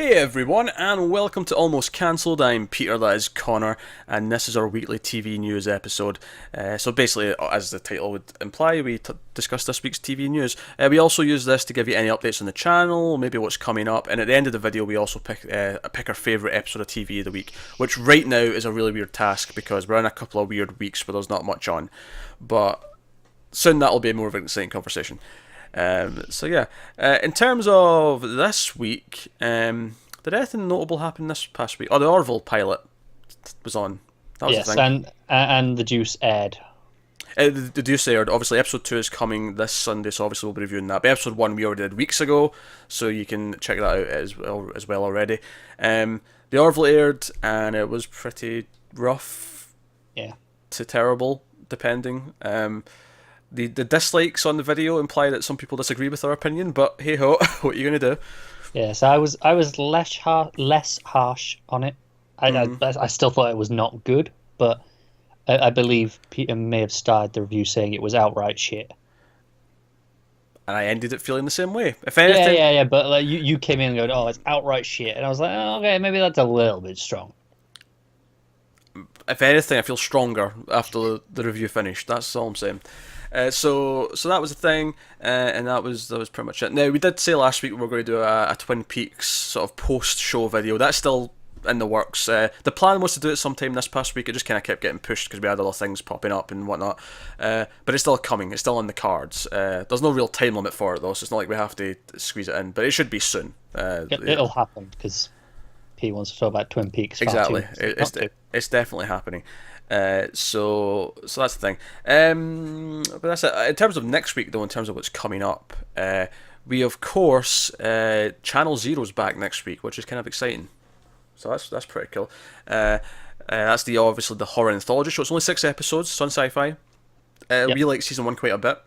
Hey everyone, and welcome to Almost Cancelled. I'm Peter, that is Connor, and this is our weekly TV news episode. So basically, as the title would imply, we discuss this week's TV news. We also use this to give you any updates on the channel, maybe what's coming up, and at the end of the video we also pick our favourite episode of TV of the week, which right now is a really weird task because we're in a couple of weird weeks where there's not much on. But soon that'll be more of an exciting conversation. In terms of this week, did anything notable happen this past week? Oh, the Orville pilot was on. That was the thing. and the Juice aired. The Deuce aired. Obviously, episode 2 is coming this Sunday, so obviously we'll be reviewing that. But episode 1 we already did weeks ago, so you can check that out as well already. The Orville aired, and it was pretty rough. Yeah. To terrible, depending. The dislikes on the video imply that some people disagree with our opinion, but hey ho, what are you gonna do? Yeah, so I was less harsh on it. I still thought it was not good, but I believe Peter may have started the review saying it was outright shit. And I ended it feeling the same way. If anything, yeah. But like you came in and go, oh, it's outright shit, and I was like, oh, okay, maybe that's a little bit strong. If anything, I feel stronger after the review finished. That's all I'm saying. So that was the thing, and that was pretty much it. Now, we did say last week we were going to do a Twin Peaks sort of post-show video. That's still in the works. The plan was to do it sometime this past week. It just kind of kept getting pushed because we had other things popping up and whatnot. But it's still coming. It's still on the cards. There's no real time limit for it, though, so it's not like we have to squeeze it in. But it should be soon. It'll happen because P wants to talk about Twin Peaks. Exactly. It's definitely happening. So that's the thing. But that's it. In terms of next week, though, in terms of what's coming up, we of course Channel Zero's back next week, which is kind of exciting. So that's pretty cool. That's obviously the horror anthology show. It's only 6 episodes. It's on SyFy. Yep. We like season 1 quite a bit,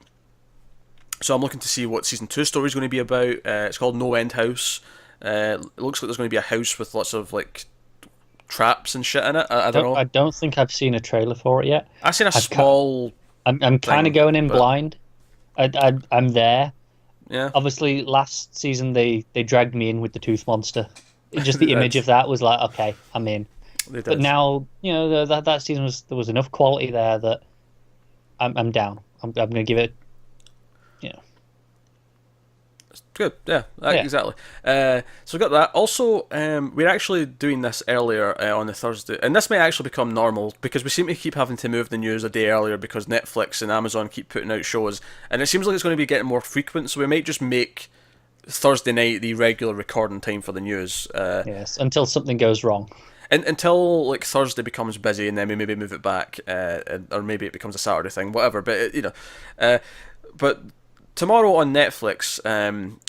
so I'm looking to see what season 2 story is going to be about. It's called No End House. It looks like there's going to be a house with lots of like traps and shit in it. I don't know. I don't think I've seen a trailer for it yet. I've seen a small. I'm kind of going in blind. I'm there. Yeah. Obviously, last season they dragged me in with the tooth monster. Just the image of that was like, okay, I'm in. But now, that season there was enough quality there that I'm down. I'm going to give it. Good, yeah. Exactly. So we got that. Also, we're actually doing this earlier on the Thursday, and this may actually become normal because we seem to keep having to move the news a day earlier because Netflix and Amazon keep putting out shows, and it seems like it's going to be getting more frequent. So we might just make Thursday night the regular recording time for the news. Yes, until something goes wrong. Until like Thursday becomes busy, and then we maybe move it back, or maybe it becomes a Saturday thing, whatever. But but. Tomorrow on Netflix,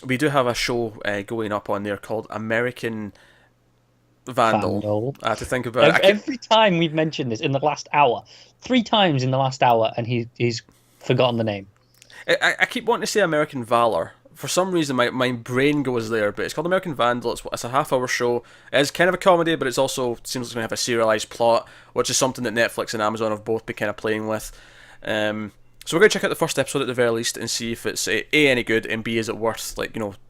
we do have a show going up on there called American Vandal. I have to think about it. Every time we've mentioned this in the last hour, 3 times in the last hour, and he's forgotten the name. I keep wanting to say American Valor. For some reason, my brain goes there, but it's called American Vandal. It's a half-hour show. It's kind of a comedy, but it's also seems like it's going to have a serialized plot, which is something that Netflix and Amazon have both been kind of playing with. So we're going to check out the first episode at the very least and see if it's A, any good, and B, is it worth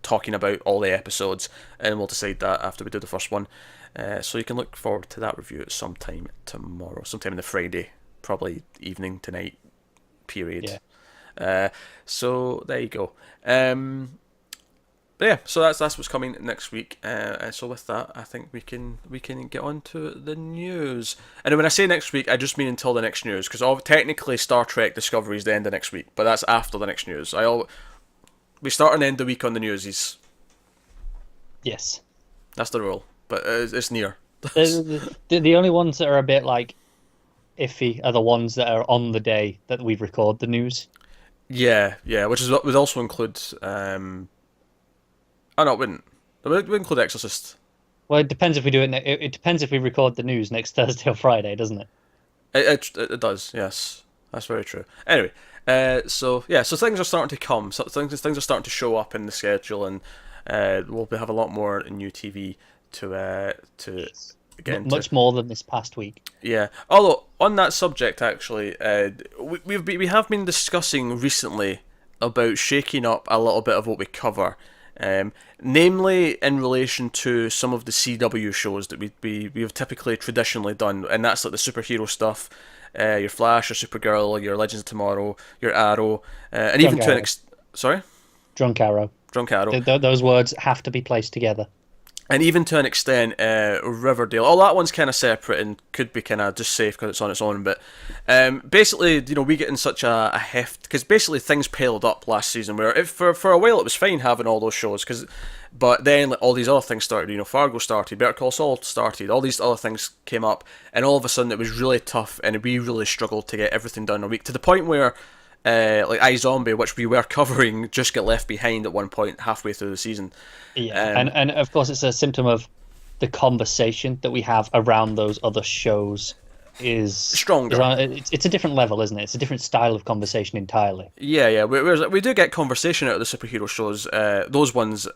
talking about all the episodes, and we'll decide that after we do the first one. So you can look forward to that review at sometime tomorrow, sometime in the Friday, probably evening to night period. Yeah. So there you go. But yeah, so that's what's coming next week. So with that, I think we can get on to the news. And when I say next week, I just mean until the next news, because technically Star Trek Discovery is the end of next week, but that's after the next news. We start and end the week on the newsies. Yes, that's the rule, but it's near. The only ones that are a bit like iffy are the ones that are on the day that we record the news. Yeah, which is what would also include. Oh no, it wouldn't. It would include Exorcist. Well, it depends if we do it. It depends if we record the news next Thursday or Friday, doesn't it? It does. Yes, that's very true. Anyway, so things are starting to come. So things are starting to show up in the schedule, and we'll have a lot more new TV to get into. Much more than this past week. Yeah. Although on that subject, actually, we have been discussing recently about shaking up a little bit of what we cover. Namely in relation to some of the CW shows that we have typically traditionally done, and that's like the superhero stuff, your Flash, your Supergirl, your Legends of Tomorrow, your Arrow, and even to an sorry, Drunk Arrow. Drunk Arrow. Those words have to be placed together. And even to an extent, Riverdale. All that one's kind of separate and could be kind of just safe because it's on its own. But basically, we get in such a heft because basically things piled up last season. Where for a while it was fine having all those shows, but then like, all these other things started. Fargo started, Better Call Saul started. All these other things came up, and all of a sudden it was really tough, and we really struggled to get everything done in a week to the point where. Like iZombie, which we were covering, just got left behind at one point halfway through the season. Yeah, and of course it's a symptom of the conversation that we have around those other shows is stronger. It's a different level, isn't it? It's a different style of conversation entirely. Yeah. We do get conversation out of the superhero shows, those ones,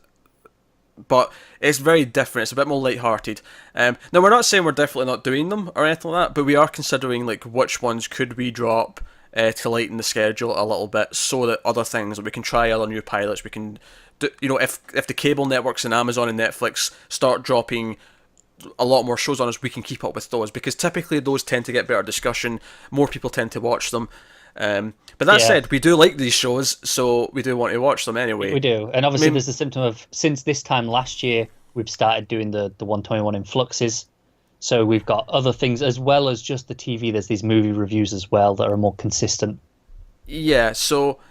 but it's very different. It's a bit more lighthearted. Now we're not saying we're definitely not doing them or anything like that, but we are considering like which ones could we drop. To lighten the schedule a little bit, so that other things that we can try other new pilots. We can do, if the cable networks and Amazon and Netflix start dropping a lot more shows on us, we can keep up with those because typically those tend to get better discussion. More people tend to watch them. But that said, we do like these shows, so we do want to watch them anyway. We do, and obviously there's the symptom of since this time last year we've started doing the 121 in Fluxes. So we've got other things as well as just the TV. There's these movie reviews as well that are more consistent. Yeah. So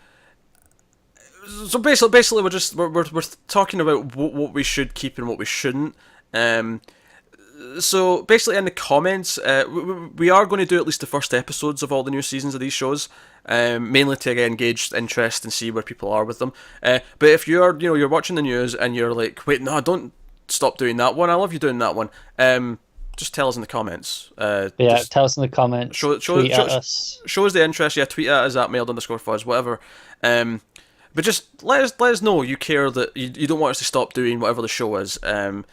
basically, we're talking about what we should keep and what we shouldn't. So basically, in the comments, we are going to do at least the first episodes of all the new seasons of these shows, mainly to again gauge interest and see where people are with them. But if you're watching the news and you're like, wait, no, don't stop doing that one. I love you doing that one. Just tell us in the comments. Tell us in the comments. Tweet at us. Show us the interest. Yeah, tweet at us at @mailed_fuzz, whatever. But just let us know you care, that you don't want us to stop doing whatever the show is. And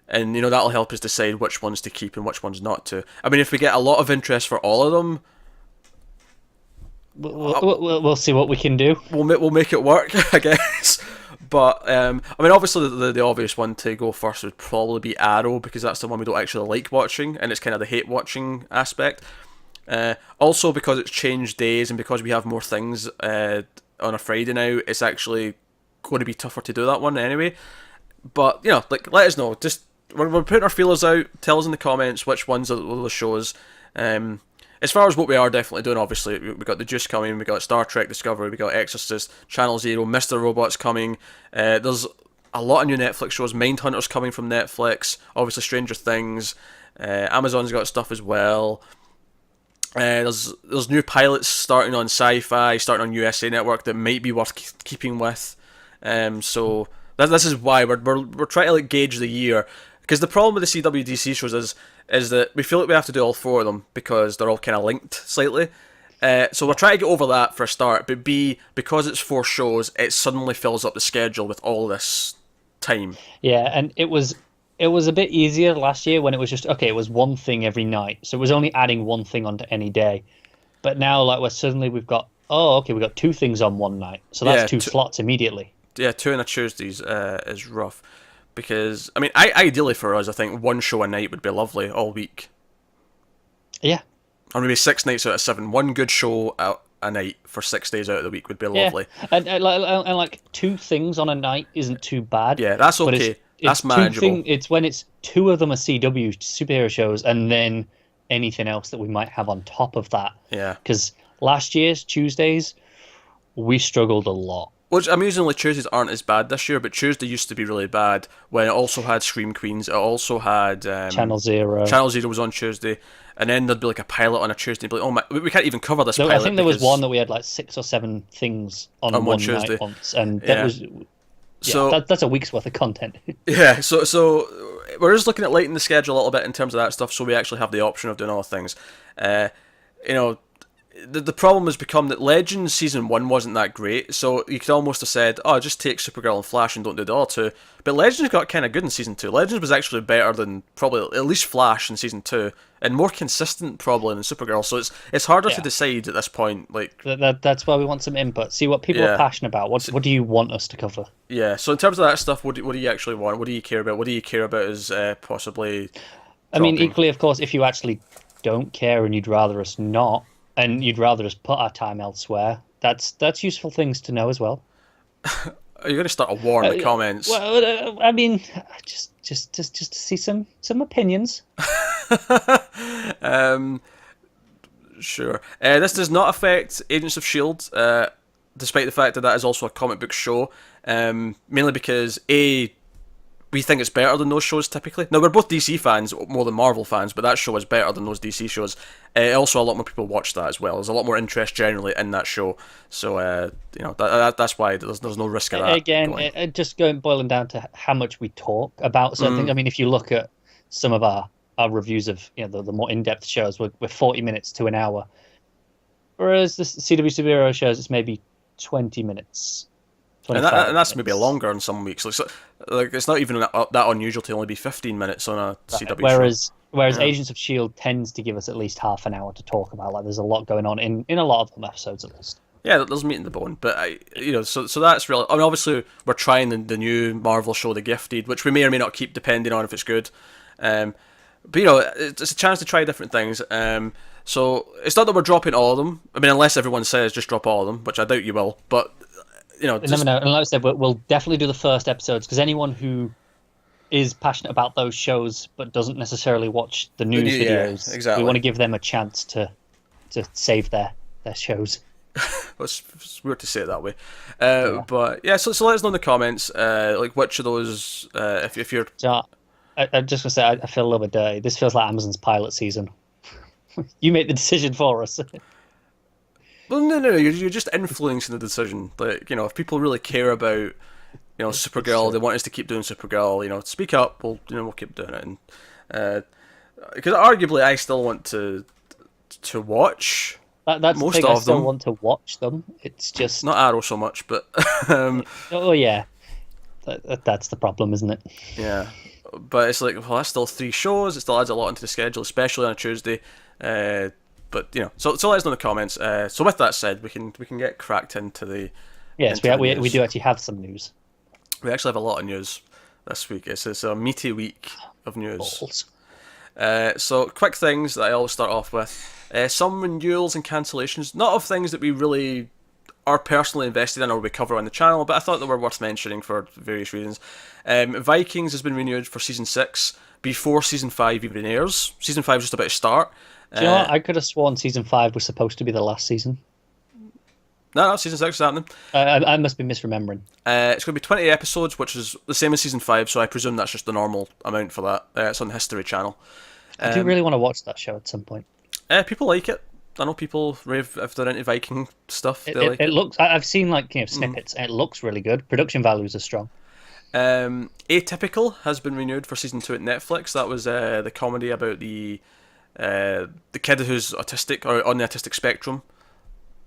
that'll help us decide which ones to keep and which ones not to. I mean, if we get a lot of interest for all of them, we'll see what we can do. We'll make it work, I guess. But obviously the obvious one to go first would probably be Arrow, because that's the one we don't actually like watching, and it's kind of the hate watching aspect. Also because it's changed days and because we have more things on a Friday now, it's actually going to be tougher to do that one anyway. But let us know. Just we're putting our feelers out. Tell us in the comments which ones are the shows. As far as what we are definitely doing, obviously, we got The Juice coming, we got Star Trek Discovery, we got Exorcist, Channel Zero, Mr. Robot's coming. There's a lot of new Netflix shows. Mindhunter's coming from Netflix. Obviously, Stranger Things. Amazon's got stuff as well. There's new pilots starting on SyFy, starting on USA Network that might be worth keeping with. So this is why we're trying to gauge the year. Because the problem with the CWDC shows is that we feel like we have to do all four of them because they're all kind of linked slightly. So we're trying to get over that for a start, but B, because it's 4 shows, it suddenly fills up the schedule with all this time. Yeah, and it was a bit easier last year when it was just, it was one thing every night. So it was only adding one thing onto any day. But now, we've got 2 things on one night. So that's 2 slots immediately. Yeah, 2 on a Tuesdays is rough. Because, ideally for us, I think 1 show a night would be lovely all week. Yeah. Or maybe 6 nights out of 7. 1 good show a night for 6 days out of the week would be lovely. And 2 things on a night isn't too bad. Yeah, that's okay. That's manageable. It's when it's 2 of them are CW superhero shows and then anything else that we might have on top of that. Yeah. Because last year's Tuesdays, we struggled a lot. Which, amusingly, Tuesdays aren't as bad this year, but Tuesday used to be really bad when it also had Scream Queens, it also had... Channel Zero. Channel Zero was on Tuesday, and then there'd be a pilot on a Tuesday, and be like, oh my, we can't even cover this pilot. I think there was one that we had 6 or 7 things on one Tuesday. Night once, and that was... So that's a week's worth of content. Yeah, so we're just looking at lightening the schedule a little bit in terms of that stuff, so we actually have the option of doing other things. the problem has become that Legends Season 1 wasn't that great, so you could almost have said, oh, just take Supergirl and Flash and don't do the other two. But Legends got kind of good in Season 2. Legends was actually better than probably at least Flash in Season 2, and more consistent probably than Supergirl, so it's harder to decide at this point. Like that's why we want some input. See what people are passionate about. What do you want us to cover? Yeah, so in terms of that stuff, what do you actually want? What do you care about? What do you care about as possibly I mean, equally, of course, if you actually don't care and you'd rather us not, and you'd rather us put our time elsewhere, that's useful things to know as well. Are you going to start a war in the comments? Well, I mean, just to see some opinions. Sure. This does not affect Agents of S.H.I.E.L.D., despite the fact that that is also a comic book show, mainly because we think it's better than those shows typically. Now, we're both DC fans more than Marvel fans, but that show is better than those DC shows. Also, a lot more people watch that as well. There's a lot more interest generally in that show, so that's why there's no risk of that. Again, just boiling down to how much we talk about something. I mean, if you look at some of our reviews of the more in-depth shows, we're 40 minutes to an hour, whereas the CW superhero shows it's maybe 20 minutes. And that's maybe longer in some weeks. Like it's not even that unusual to only be 15 minutes on a CW show. Whereas Agents of S.H.I.E.L.D. tends to give us at least half an hour to talk about. Like there's a lot going on in a lot of them episodes at least. Yeah, there's meat in the bone, but so that's really. I mean, obviously we're trying the new Marvel show, The Gifted, which we may or may not keep depending on if it's good. But it's a chance to try different things. So it's not that we're dropping all of them. I mean, unless everyone says just drop all of them, which I doubt you will. But never know. And like I said, we'll definitely do the first episodes because anyone who is passionate about those shows but doesn't necessarily watch the news videos, exactly. We want to give them a chance to save their shows. It's weird to say it that way, but yeah. So let us know in the comments, like which of those, if you're. So, I'm just gonna say I feel a little bit dirty. This feels like Amazon's pilot season. You make the decision for us. Well, no, you're just influencing the decision. Like, if people really care about, Supergirl, they want us to keep doing Supergirl, speak up, we'll keep doing it. And because arguably I still want to watch that's most the thing, of I still them. Want to watch them. It's just... Not Arrow so much, but... Oh, yeah. That's the problem, isn't it? Yeah. But it's like, well, that's still 3 shows. It still adds a lot into the schedule, especially on a Tuesday. But so let us know in the comments. So with that said, we can get cracked into the. Yes, we do actually have some news. We actually have a lot of news this week. It's a meaty week of news. So quick things that I always start off with. Some renewals and cancellations, not of things that we really are personally invested in or we cover on the channel, but I thought they were worth mentioning for various reasons. Vikings has been renewed for season 6 before season 5 even airs. Season 5 is just about to start. Do you know what? I could have sworn season 5 was supposed to be the last season. No, season 6 is happening. I must be misremembering. It's going to be 20 episodes, which is the same as season 5, so I presume that's just the normal amount for that. It's on the History Channel. I do really want to watch that show at some point. People like it. I know people rave if they're into Viking stuff. It looks. I've seen snippets. And it looks really good. Production values are strong. Atypical has been renewed for season 2 at Netflix. That was the comedy about the kid who's autistic or on the autistic spectrum.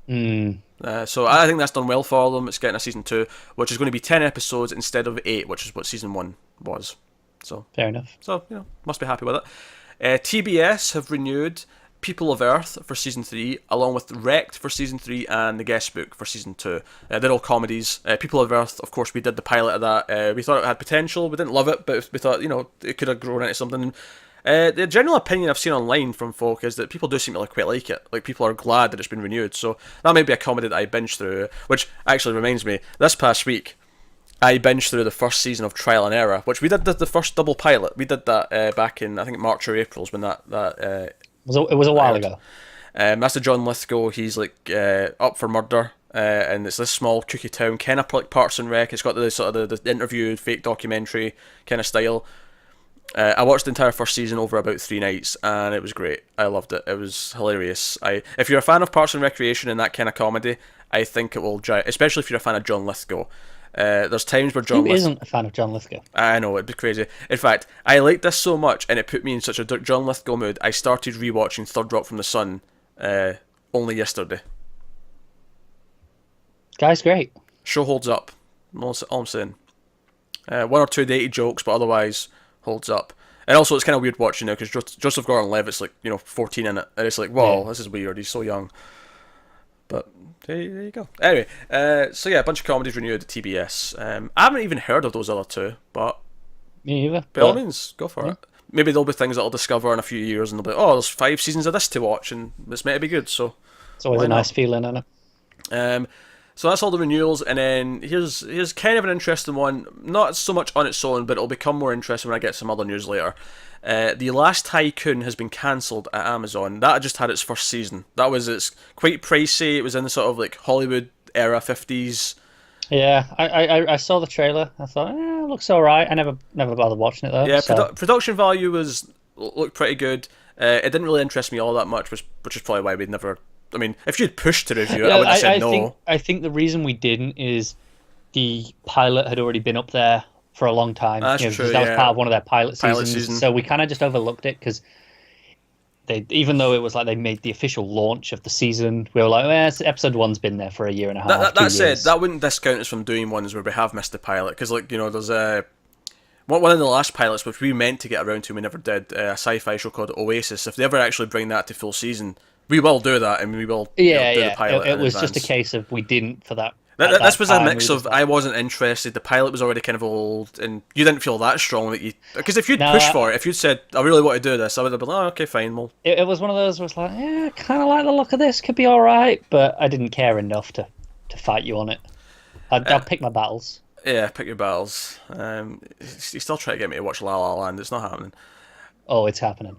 So I think that's done well for them. It's getting a season 2, which is going to be 10 episodes instead of 8, which is what season 1 was. So fair enough. So must be happy with it. TBS have renewed People of Earth for season 3, along with Wrecked for season 3 and The Guest Book for season 2. They're all comedies. People of Earth, of course, we did the pilot of that. We thought it had potential. We didn't love it, but we thought it could have grown into something. The general opinion I've seen online from folk is that people do seem to quite like it. Like, people are glad that it's been renewed. So that might be a comedy that I binge through, which actually reminds me, this past week, I binged through the first season of Trial and Error, which we did the first double pilot. We did that back in, I think, March or April when that it was a while ago. Master John Lithgow, he's up for murder, and it's this small kooky town, kind of like Parks and Rec. It's got the sort of the interview, fake documentary kind of style. I watched the entire first season over about 3 nights, and it was great. I loved it. It was hilarious. If you're a fan of Parks and Recreation and that kind of comedy, I think it will drive, especially if you're a fan of John Lithgow. There's times where John Who isn't a fan of John Lithgow? I know, it'd be crazy. In fact, I liked this so much, and it put me in such a John Lithgow mood, I started rewatching Third Rock from the Sun only yesterday. Guy's great. Show holds up. All I'm saying. One or two dated jokes, but otherwise holds up. And also, it's kind of weird watching now because Joseph Gordon-Levitt's like 14 in it, and it's like, whoa, This is weird. He's so young. But there you go. Anyway, so yeah, a bunch of comedies renewed at TBS. I haven't even heard of those other two, but me either. By all means, go for it. Maybe there'll be things that I'll discover in a few years, and they'll be, there's 5 seasons of this to watch, and this might be good. So it's always a nice feeling, isn't it? So that's all the renewals, and then here's kind of an interesting one. Not so much on its own, but it'll become more interesting when I get some other news later. The Last Tycoon has been cancelled at Amazon. That just had its first season. It's quite pricey. It was in the sort of like Hollywood era 50s. Yeah, I saw the trailer. I thought, it looks alright. I never bothered watching it though. Yeah, production value looked pretty good. It didn't really interest me all that much, which is probably why we'd never. I mean, if you'd pushed to review it, I would have said no. I think the reason we didn't is the pilot had already been up there for a long time. That's true. That was part of one of their pilot seasons. So we kind of just overlooked it because even though it was like they made the official launch of the season, we were like, episode 1's been there for a year and a half. That said, that wouldn't discount us from doing ones where we have missed the pilot, because there's one of the last pilots which we meant to get around to, we never did, a sci-fi show called Oasis. If they ever actually bring that to full season, we will do that, and we will do the pilot. It was just a case of we didn't for that. This was a mix of I wasn't interested, the pilot was already kind of old, and you didn't feel that strong that you. Because if you'd pushed for it, if you'd said, I really want to do this, I would have been like, okay, fine. Well, it was one of those where it's like, I kind of like the look of this, could be alright, but I didn't care enough to fight you on it. I'll pick my battles. Yeah, pick your battles. You still try to get me to watch La La Land, it's not happening. Oh, it's happening.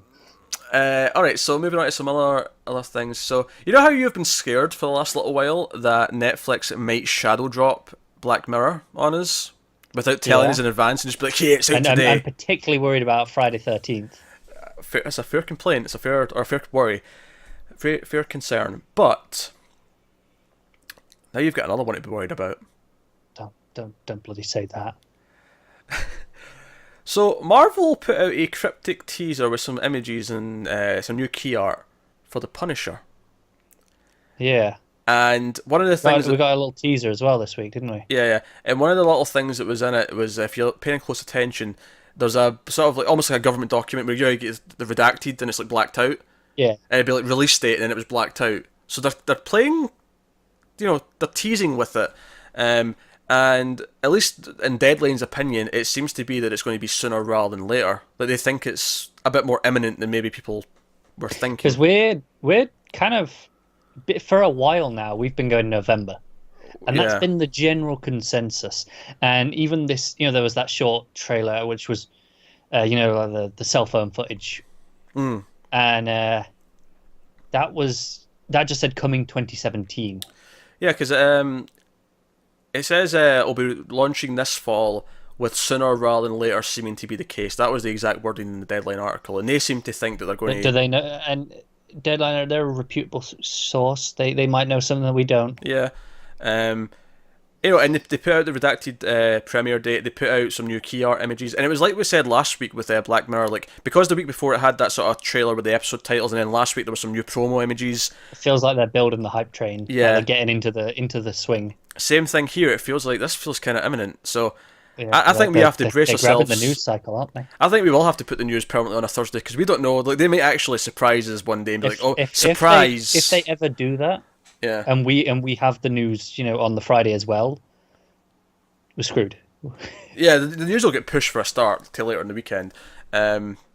Alright, so moving on to some other things. So, you know how you've been scared for the last little while that Netflix might shadow drop Black Mirror on us without telling us in advance and just be like, hey, it's out today. I'm particularly worried about Friday 13th. It's a fair complaint, it's a fair worry, fair concern. But now you've got another one to be worried about. Don't bloody say that. So, Marvel put out a cryptic teaser with some images and some new key art for The Punisher. Yeah. And one of the things... We got a little teaser as well this week, didn't we? Yeah. And one of the little things that was in it was, if you're paying close attention, there's a sort of like almost like a government document where you get the redacted and it's like blacked out. Yeah. And it'd be like release date and then it was blacked out. So they're playing... they're teasing with it. And at least in Deadline's opinion, it seems to be that it's going to be sooner rather than later. That they think it's a bit more imminent than maybe people were thinking. Because we're kind of, for a while now, we've been going November. And that's been the general consensus. And even this, there was that short trailer, which was, the cell phone footage. Mm. And that just said coming 2017. Yeah, because... it says it'll be launching this fall, with sooner rather than later seeming to be the case. That was the exact wording in the Deadline article, and they seem to think that they're going to... Do they know? And Deadline, they're a reputable source. They might know something that we don't. Yeah. And they put out the redacted premiere date. They put out some new key art images, and it was like we said last week with Black Mirror, like, because the week before it had that sort of trailer with the episode titles, and then last week there was some new promo images. It feels like they're building the hype train. Yeah. Like they're getting into the swing. Same thing here. It feels like this feels kind of imminent. So I think we have to brace ourselves. They're grabbing the news cycle, aren't they? I think we will have to put the news permanently on a Thursday, because we don't know. Like, they may actually surprise us one day and be surprise! If they ever do that, yeah, and we have the news, on the Friday as well, we're screwed. Yeah, the news will get pushed for a start till later in the weekend,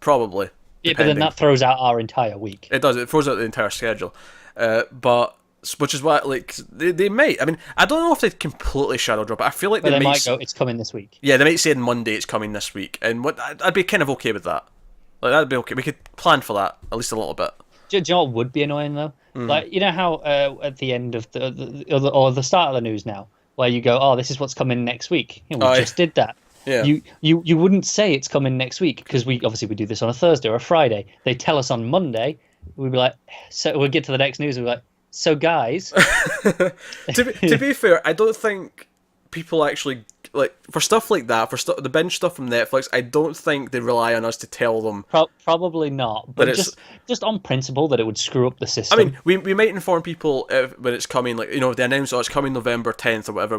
probably. Yeah, but then that throws out our entire week. It does. It throws out the entire schedule, but. Which is why, like, they might. I mean, I don't know if they'd completely shadow drop it. I feel like they might go, it's coming this week. Yeah, they might say on Monday it's coming this week, and I'd be kind of okay with that. Like, that'd be okay. We could plan for that at least a little bit. Do you know what would be annoying though? Like, you know how at the end of the start of the news now, where you go, this is what's coming next week. We just did that. Yeah. You wouldn't say it's coming next week, because we do this on a Thursday or a Friday. They tell us on Monday. We'd be like, so we'll get to the next news. We'd be like. So, guys... to be fair, I don't think people actually like for stuff like that, for the binge stuff from Netflix. I don't think they rely on us to tell them. Probably not, but just on principle that it would screw up the system. I mean, we might inform people when it's coming, like if they announce it's coming November 10th or whatever.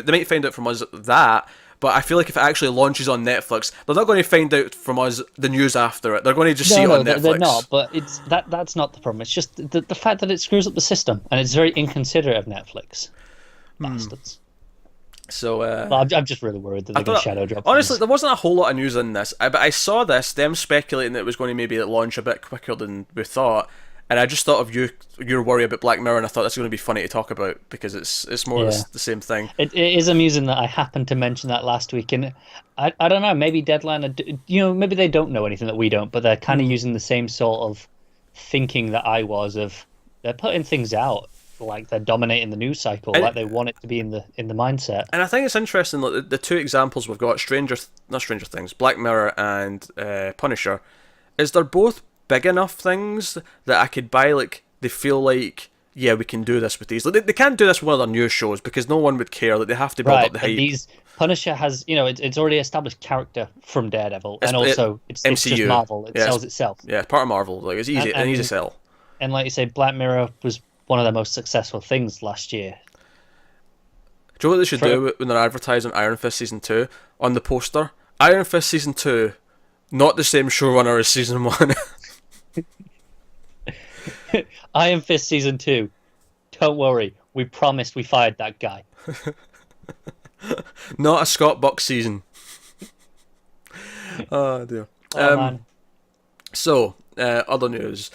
They might find out from us that. But I feel like if it actually launches on Netflix, they're not going to find out from us the news after it. They're going to just see it on Netflix. They're not. But it's that's not the problem. It's just the fact that it screws up the system, and it's very inconsiderate of Netflix. Bastards. So I'm just really worried that they're going to shadow drop. Honestly, there wasn't a whole lot of news in this, but I saw them speculating that it was going to maybe launch a bit quicker than we thought, and I just thought of your worry about Black Mirror, and I thought that's going to be funny to talk about because it's more the same thing. It is amusing that I happened to mention that last week, and I don't know, maybe Deadline, maybe they don't know anything that we don't, but they're kind of using the same sort of thinking that I was of they're putting things out. Like they're dominating the news cycle, like they want it to be in the mindset. And I think it's interesting that the two examples we've got, not Stranger Things, Black Mirror and Punisher, is they're both big enough things that I could buy. Like they feel like, yeah, we can do this with these. Like, they can't do this with one of their new shows because no one would care. Like they have to build up the hype. Punisher has, it's already established character from Daredevil, and also it's just Marvel. It sells itself. Yeah, it's part of Marvel. Like it's easy, an easy sell. And like you say, Black Mirror was one of the most successful things last year. Do you know what they should do when they're advertising Iron Fist Season 2? On the poster, Iron Fist Season 2, not the same showrunner as Season 1. Iron Fist Season 2, don't worry, we promised we fired that guy. Not a Scott Buck season. Oh dear. Man. So, other news.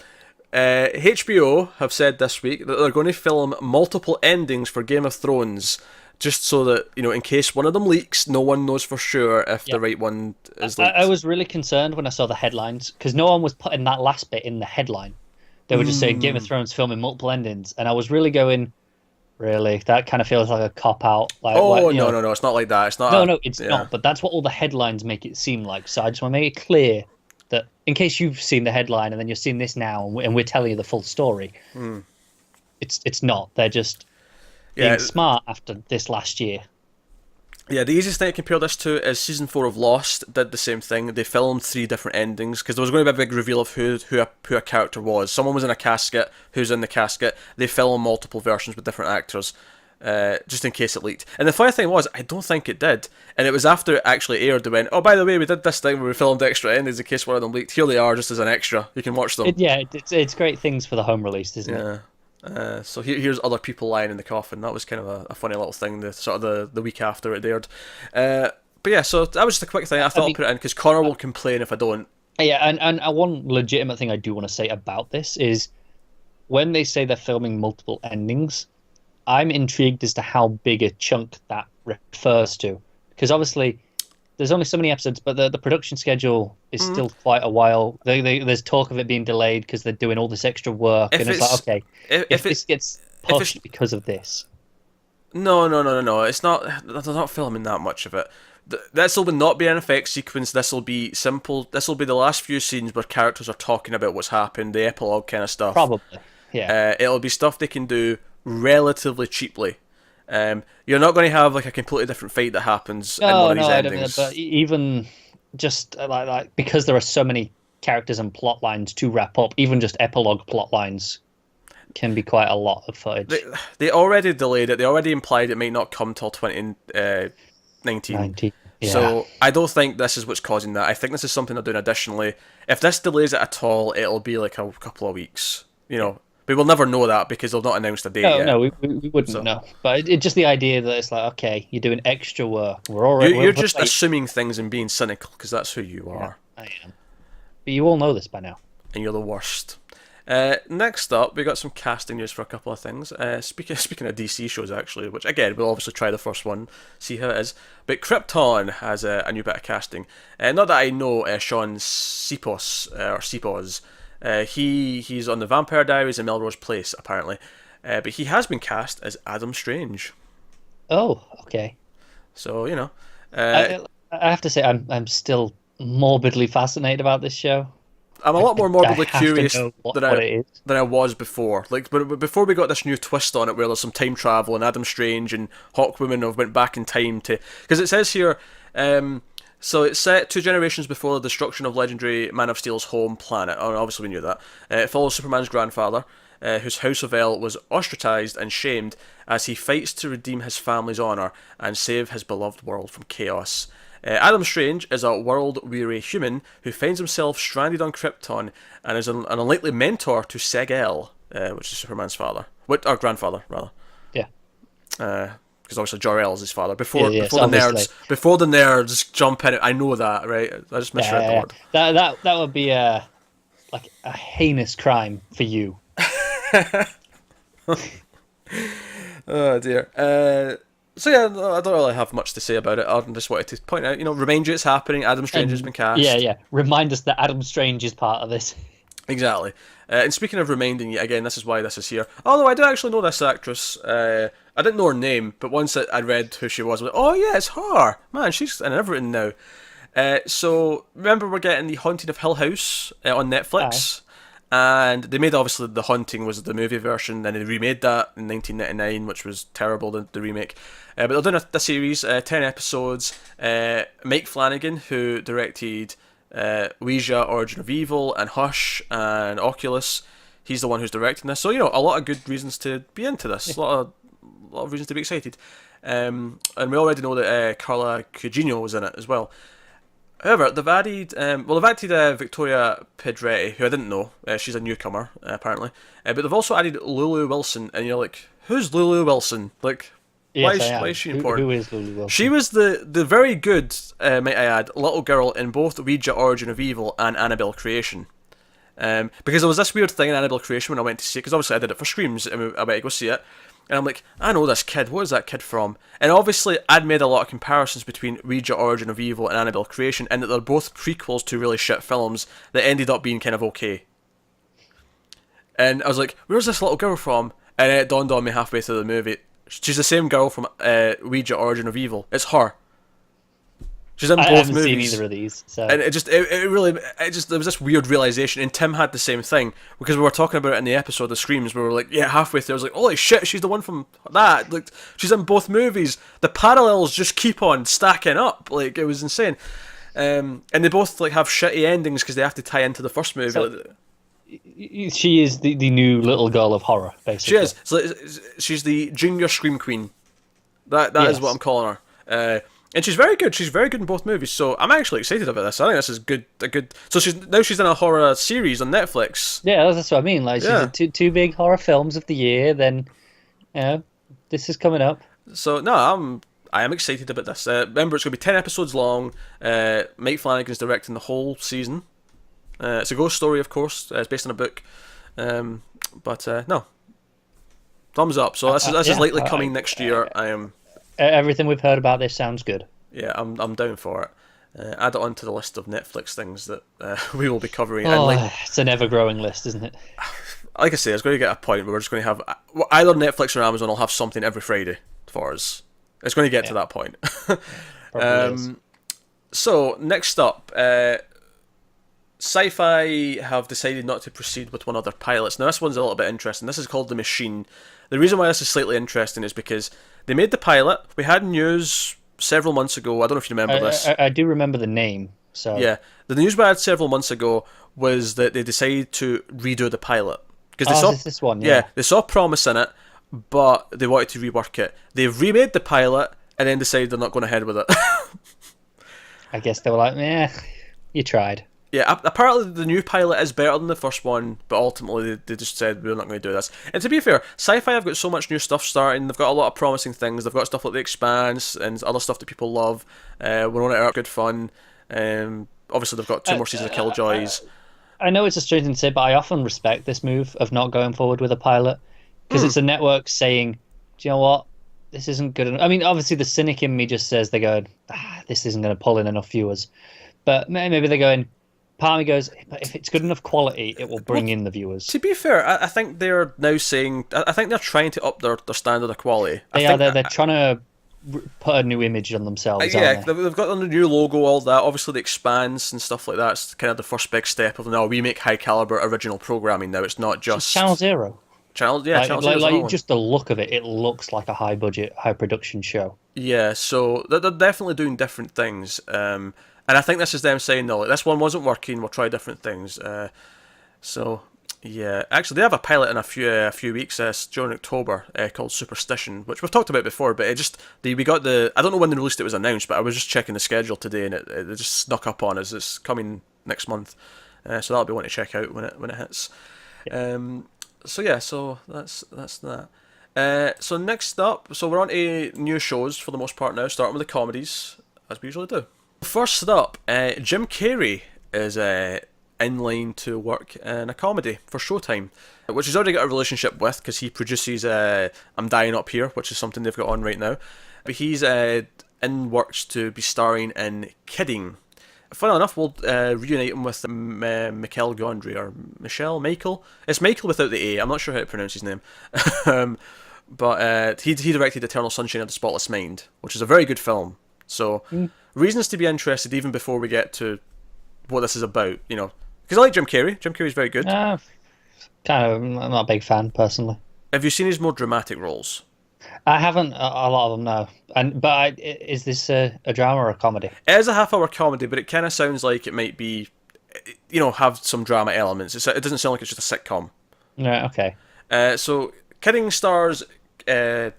HBO have said this week that they're going to film multiple endings for Game of Thrones, just so that, in case one of them leaks, no one knows for sure if the right one is leaked. I was really concerned when I saw the headlines, because no one was putting that last bit in the headline. They were just saying Game of Thrones filming multiple endings, and I was really going, really? That kind of feels like a cop-out. Like, no, it's not like that. It's not. No, it's not, but that's what all the headlines make it seem like, so I just want to make it clear that in case you've seen the headline and then you're seeing this now and we're telling you the full story, it's not. They're just being smart after this last year. Yeah, the easiest thing to compare this to is Season 4 of Lost did the same thing. They filmed 3 different endings because there was going to be a big reveal of who a character was. Someone was in a casket, who's in the casket. They filmed multiple versions with different actors. Just in case it leaked. And the funny thing was, I don't think it did. And it was after it actually aired, they went, oh, by the way, we did this thing where we filmed extra endings in case one of them leaked. Here they are, just as an extra. You can watch them. It's great things for the home release, isn't it? So here's other people lying in the coffin. That was kind of a funny little thing, the week after it aired. But yeah, so that was just a quick thing. I thought I'd put it in because Connor will complain if I don't. Yeah, and one legitimate thing I do want to say about this is when they say they're filming multiple endings, I'm intrigued as to how big a chunk that refers to, because obviously there's only so many episodes, but the production schedule is still quite a while. There's talk of it being delayed because they're doing all this extra work, and it's like, okay, if this gets pushed because of this. No, it's not. They're not filming that much of it. This will not be an effects sequence. This will be simple. This will be the last few scenes where characters are talking about what's happened, the epilogue kind of stuff. Probably, yeah. It'll be stuff they can do relatively cheaply. You're not going to have like a completely different fight that happens in one of these endings. But even just like because there are so many characters and plot lines to wrap up, even just epilogue plot lines can be quite a lot of footage. They already delayed it. They already implied it might not come till 2019. Yeah. So I don't think this is what's causing that. I think this is something they're doing additionally. If this delays it at all, it'll be like a couple of weeks. We will never know that because they've not announced a date yet. No, we wouldn't know. But it's just the idea that it's like, okay, you're doing extra work. You're just assuming things and being cynical because that's who you are. I am. But you all know this by now. And you're the worst. Next up, we got some casting news for a couple of things. Speaking of DC shows, actually, which again we'll obviously try the first one, see how it is. But Krypton has a new bit of casting. Not that I know Sean Sipos. He's on the Vampire Diaries and Melrose Place apparently, but he has been cast as Adam Strange. Oh, okay. So I have to say I'm still morbidly fascinated about this show. I'm a lot more morbidly curious what it is. than I was before. Like, but before we got this new twist on it, where there's some time travel and Adam Strange and Hawkwoman have went back in time to, because it says here, so it's set 2 generations before the destruction of legendary Man of Steel's home planet. Oh, obviously we knew that. It follows Superman's grandfather, whose House of El was ostracized and shamed as he fights to redeem his family's honor and save his beloved world from chaos. Adam Strange is a world-weary human who finds himself stranded on Krypton and is an unlikely mentor to Seg-El, which is Superman's father. Grandfather, rather. Yeah. Because obviously Jor-El is his father. Before the nerds jump in, I know that, right? I just misread the word. That would be a heinous crime for you. Oh dear. So yeah, I don't really have much to say about it. I just wanted to point out, remind you it's happening. Adam Strange has been cast. Yeah. Remind us that Adam Strange is part of this. Exactly. And speaking of reminding you, again, this is why this is here. Although I did actually know this actress. I didn't know her name, but once I read who she was, I was like, oh yeah, it's her. Man, she's in everything now. So remember, we're getting The Haunting of Hill House on Netflix. Aye. And they made, obviously, The Haunting was the movie version, and they remade that in 1999, which was terrible, the remake. But they're doing a series, 10 episodes. Mike Flanagan, who directed Ouija, Origin of Evil, and Hush, and Oculus, he's the one who's directing this. So, a lot of good reasons to be into this. Yeah. A lot of reasons to be excited. And we already know that Carla Gugino was in it as well. However, they've added Victoria Pedretti, who I didn't know. She's a newcomer, apparently. But they've also added Lulu Wilson, and you're like, who's Lulu Wilson? Like, why is she important? Who is Lulu Wilson? She was the very good, might I add, little girl in both Ouija Origin of Evil and Annabelle Creation. Because there was this weird thing in Annabelle Creation when I went to see it, because obviously I did it for Screams, and I went to go see it. And I'm like, I know this kid, what is that kid from? And obviously I'd made a lot of comparisons between Ouija Origin of Evil and Annabelle Creation, and that they're both prequels to really shit films that ended up being kind of okay. And I was like, where's this little girl from? And it dawned on me halfway through the movie, she's the same girl from Ouija Origin of Evil. It's her. She's in both movies. I haven't seen either of these, so. And it really there was this weird realization, and Tim had the same thing, because we were talking about it in the episode of Screams, where we were like, yeah, halfway through, I was like, holy shit, she's the one from that, like, she's in both movies, the parallels just keep on stacking up, like, it was insane. And they both, like, have shitty endings, because they have to tie into the first movie. So, she is the new little girl of horror, basically. She is, so she's the junior Scream Queen, that yes. is what I'm calling her. And she's very good. She's very good in both movies. So I'm actually excited about this. I think this is good. So she's in a horror series on Netflix. Yeah, that's what I mean. Like, she's in two big horror films of the year. Then, this is coming up. So no, I am excited about this. Remember, it's going to be 10 episodes long. Mike Flanagan's directing the whole season. It's a ghost story, of course. It's based on a book. But no, thumbs up. So this is likely coming next year. I am. Everything we've heard about this sounds good. Yeah, I'm down for it. Add it onto the list of Netflix things that we will be covering. Oh, it's an ever-growing list, isn't it? Like I say, it's going to get a point where we're just going to have either Netflix or Amazon will have something every Friday for us. It's going to get to that point. So next up, SyFy have decided not to proceed with one of their pilots. Now this one's a little bit interesting. This is called The Machine. The reason why this is slightly interesting is because they made the pilot. We had news several months ago. I don't know if you remember this. I do remember the name. So yeah, the news we had several months ago was that they decided to redo the pilot because they saw this one. Yeah, they saw promise in it, but they wanted to rework it. They've remade the pilot and then decided they're not going ahead with it. I guess they were like, you tried. Yeah, apparently the new pilot is better than the first one, but ultimately they just said we're not going to do this. And to be fair, SyFy have got so much new stuff starting. They've got a lot of promising things. They've got stuff like The Expanse and other stuff that people love. We're on it out, good fun. Obviously they've got 2 more seasons of Killjoys. I know it's a strange thing to say, but I often respect this move of not going forward with a pilot, because it's a network saying, do you know what? This isn't good enough. I mean, obviously the cynic in me just says, they're going, this isn't going to pull in enough viewers. But maybe they're going, part of me goes, if it's good enough quality, it will bring in the viewers. To be fair, I think they're now saying, I think they're trying to up their standard of quality. They're trying to put a new image on themselves. Yeah, Aren't they? they've got the new logo, all that. Obviously, the expanse and stuff like that. It's kind of the first big step of now we make high caliber original programming. Now it's not Just just Channel Zero. Channel Zero's another one. Just the look of it, it looks like a high budget, high production show. Yeah, so they're definitely doing different things. And I think this is them saying, no, like, this one wasn't working. We'll try different things. So yeah, actually, they have a pilot in a few weeks during October called Superstition, which we've talked about before. But we got I don't know when the release date was announced, but I was just checking the schedule today, and it just snuck up on us. It's coming next month, so that'll be one to check out when it hits. Yeah. So that's that. So next up, so we're on to new shows for the most part now, starting with the comedies as we usually do. First up, Jim Carrey is in line to work in a comedy for Showtime, which he's already got a relationship with because he produces I'm Dying Up Here, which is something they've got on right now. But he's in works to be starring in Kidding. Funnily enough, we'll reunite him with Michael Gondry, or Michael. It's Michael without the A. I'm not sure how to pronounce his name. But he directed Eternal Sunshine of the Spotless Mind, which is a very good film. So, reasons to be interested even before we get to what this is about, Because I like Jim Carrey. Jim Carrey's very good. Kind of, I'm not a big fan, personally. Have you seen his more dramatic roles? I haven't, a lot of them, no. But is this a drama or a comedy? It is a half-hour comedy, but it kind of sounds like it might be, have some drama elements. It doesn't sound like it's just a sitcom. Yeah, okay. So, Kidding stars Jim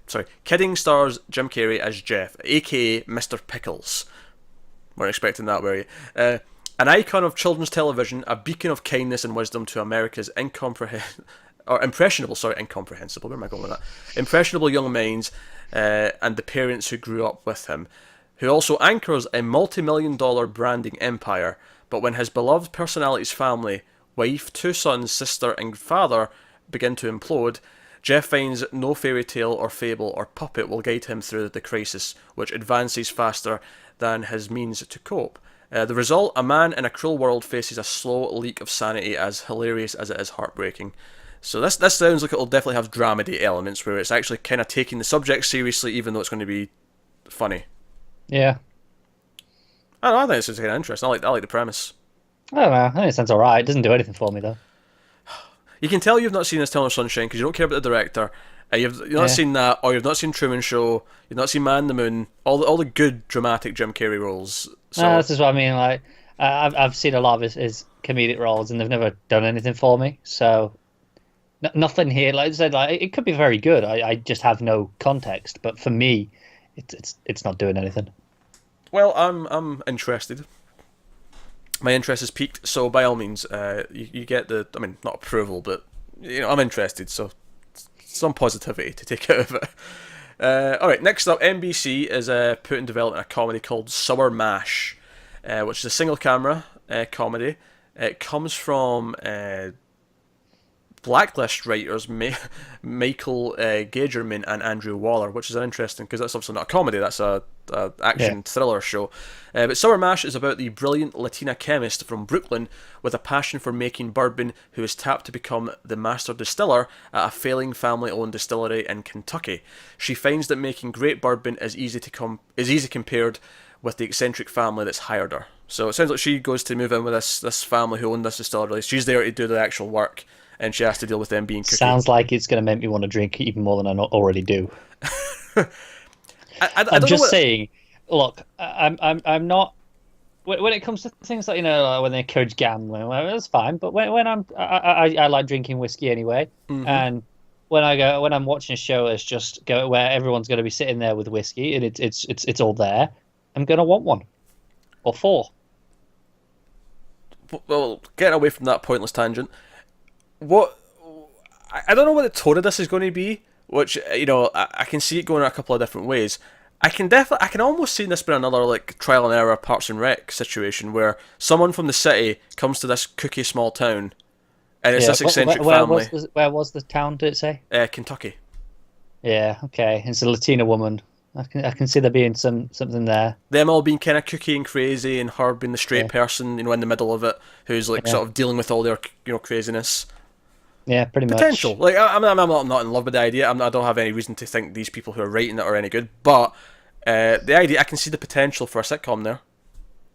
Carrey as Jeff, aka Mr. Pickles. Weren't expecting that, were you? An icon of children's television, a beacon of kindness and wisdom to America's impressionable young minds, and the parents who grew up with him, who also anchors a multi-million-dollar branding empire. But when his beloved personality's family, wife, 2 sons, sister, and father begin to implode, Jeff finds no fairy tale or fable or puppet will guide him through the crisis, which advances faster than his means to cope. The result, a man in a cruel world faces a slow leak of sanity as hilarious as it is heartbreaking. So this sounds like it'll definitely have dramedy elements where it's actually kind of taking the subject seriously even though it's going to be funny. Yeah. I think this is kind of interesting. I like the premise. I don't know. I think it sounds alright. It doesn't do anything for me, though. You can tell you've not seen Eternal Sunshine because you don't care about the director. You've not seen that, or you've not seen Truman Show. You've not seen Man on the Moon. All the good dramatic Jim Carrey roles. So no, this is what I mean. Like, I've seen a lot of his comedic roles, and they've never done anything for me. So nothing here. Like I said, it could be very good. I just have no context. But for me, it's not doing anything. Well, I'm interested. My interest is piqued. So by all means, you get the. I mean, not approval, but I'm interested. So some positivity to take out of it. Alright, next up, NBC is put in development a comedy called Sour Mash, which is a single camera comedy. It comes from Blacklist writers Michael Gagerman and Andrew Waller, which is interesting because that's obviously not a comedy, that's a action thriller show. But Sour Mash is about the brilliant Latina chemist from Brooklyn with a passion for making bourbon who is tapped to become the master distiller at a failing family-owned distillery in Kentucky. She finds that making great bourbon is easy compared with the eccentric family that's hired her. So it sounds like she goes to move in with this family who own this distillery. She's there to do the actual work, and she has to deal with them being cookie. Sounds like it's going to make me want to drink even more than I already do. I'm just saying. Look, I'm not. When it comes to things like like when they encourage gambling, well, that's fine. But when I like drinking whiskey anyway, and when I'm watching a show that's just where everyone's going to be sitting there with whiskey and it's all there, I'm going to want one or 4. Well, getting away from that pointless tangent. I don't know what the tone of this is going to be, which I can see it going a couple of different ways. I can almost see this being another like trial and error Parks and Rec situation where someone from the city comes to this cookie small town, and it's this eccentric family. Where was the town? Did it say? Kentucky. Yeah. Okay. It's a Latina woman. I can see there being something there. Them all being kind of kooky and crazy, and her being the straight person, in the middle of it, who's like sort of dealing with all their craziness. Yeah, pretty much. Potential. Like I'm not in love with the idea. I don't have any reason to think these people who are writing it are any good, but The idea, I can see the potential for a sitcom there.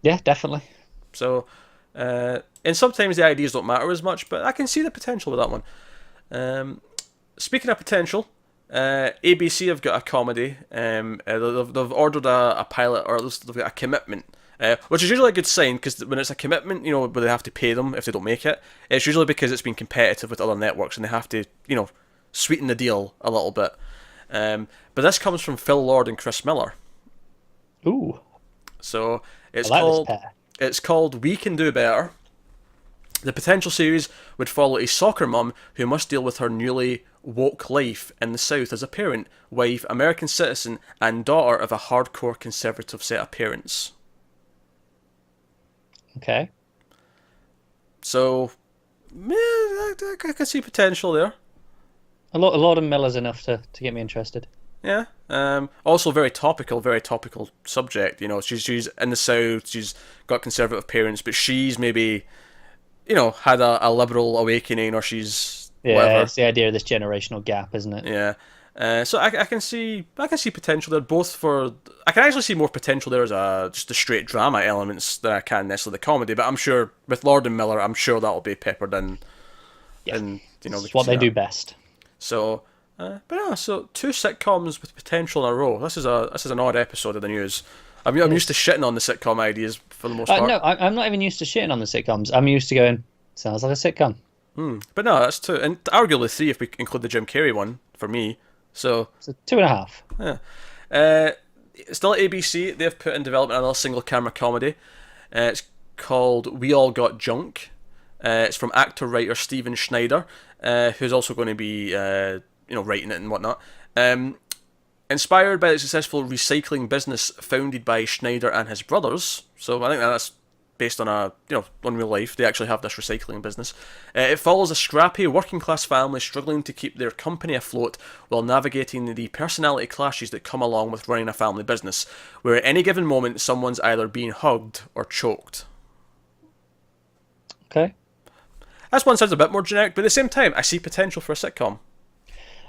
Yeah, definitely. So, and sometimes the ideas don't matter as much, but I can see the potential with that one. Speaking of potential, ABC have got a comedy. They've ordered a pilot, or at least they've got a commitment, which is usually a good sign, because when it's a commitment, where they have to pay them if they don't make it, it's usually because it's been competitive with other networks and they have to, sweeten the deal a little bit. But this comes from Phil Lord and Chris Miller. Ooh. So it's called We Can Do Better. The potential series would follow a soccer mum who must deal with her newly woke life in the South as a parent, wife, American citizen, and daughter of a hardcore conservative set of parents. Okay. So, yeah, I can see potential there. A lot of Miller's enough to get me interested. Yeah. Also very topical subject. She's in the South. She's got conservative parents, but she's maybe, had a liberal awakening, or she's whatever. It's the idea of this generational gap, isn't it? Yeah. So I can see potential there. I can actually see more potential there as just the straight drama elements than I can necessarily the comedy. But I'm sure with Lord and Miller, I'm sure that'll be peppered in. Yeah. And it's what they do best. So, so 2 sitcoms with potential in a row. This is an odd episode of the news. I'm used to shitting on the sitcom ideas for the most part. No, I'm not even used to shitting on the sitcoms. I'm used to going, sounds like a sitcom. But no, that's 2, and arguably 3 if we include the Jim Carrey one for me. So 2.5. Yeah. Still at ABC, they've put in development another single camera comedy. It's called We All Got Junk. It's from actor-writer Steven Schneider, who's also going to be, writing it and whatnot. Inspired by the successful recycling business founded by Schneider and his brothers. So I think that's based on on real life. They actually have this recycling business. It follows a scrappy working-class family struggling to keep their company afloat while navigating the personality clashes that come along with running a family business, where at any given moment someone's either being hugged or choked. Okay. This one sounds a bit more generic, but at the same time, I see potential for a sitcom.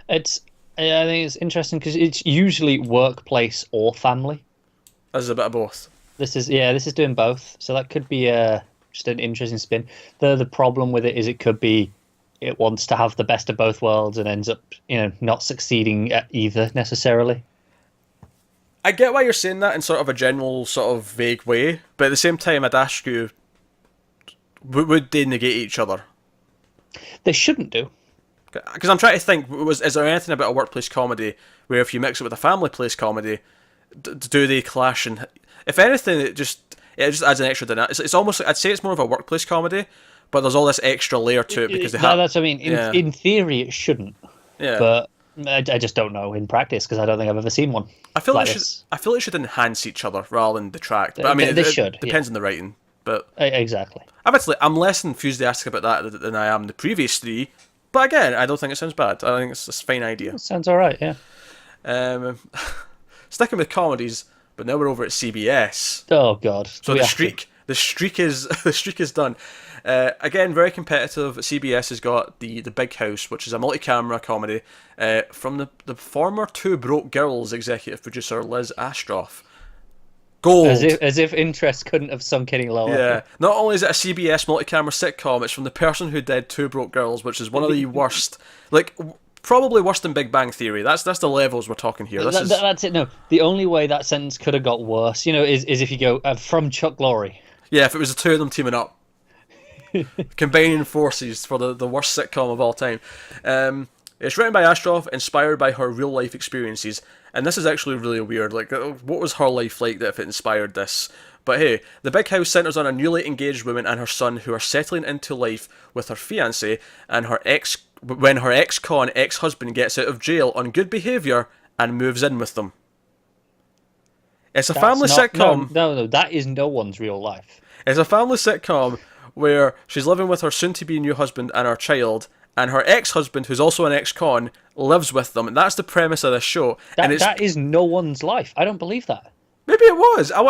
I think it's interesting because it's usually workplace or family. This is a bit of both. This is doing both, so that could be just an interesting spin. The problem with it is it wants to have the best of both worlds and ends up not succeeding at either necessarily. I get why you're saying that in sort of a general sort of vague way, but at the same time, I'd ask you, would they negate each other? They shouldn't do. Because I'm trying to think, is there anything about a workplace comedy where if you mix it with a family place comedy, do they clash? And if anything, it just adds an extra dynamic. It's almost, I'd say it's more of a workplace comedy, but there's all this extra layer to it because they have. That's what I mean. In theory, it shouldn't. Yeah. But I just don't know in practice because I don't think I've ever seen one. I feel it should enhance each other rather than detract. But I mean, it should. Depends on the writing. But exactly. I'm less enthusiastic about that than I am the previous 3. But again, I don't think it sounds bad. I think it's a fine idea. It sounds all right, yeah. Sticking with comedies, but now we're over at CBS. Oh God! So the streak is done. Again, very competitive. CBS has got the Big House, which is a multi-camera comedy from the former Two Broke Girls executive producer Liz Astroff. Gold. As if interest couldn't have sunk any lower. Yeah. Not only is it a CBS multi-camera sitcom, it's from the person who did Two Broke Girls, which is one of the worst, probably worse than Big Bang Theory. That's the levels we're talking here. That's it. No, the only way that sentence could have got worse, is if you go from Chuck Lorre. Yeah, if it was the two of them teaming up, combining forces for the worst sitcom of all time. It's written by Astroff, inspired by her real life experiences. And this is actually really weird. What was her life like that if it inspired this? But hey, the Big House centers on a newly engaged woman and her son who are settling into life with her fiancé and when her ex-con ex-husband gets out of jail on good behaviour and moves in with them. It's a family sitcom. No, that is no one's real life. It's a family sitcom where she's living with her soon-to-be new husband and her child, and her ex-husband, who's also an ex-con, lives with them, and that's the premise of this show. That is no one's life. I don't believe that. Maybe it was. No,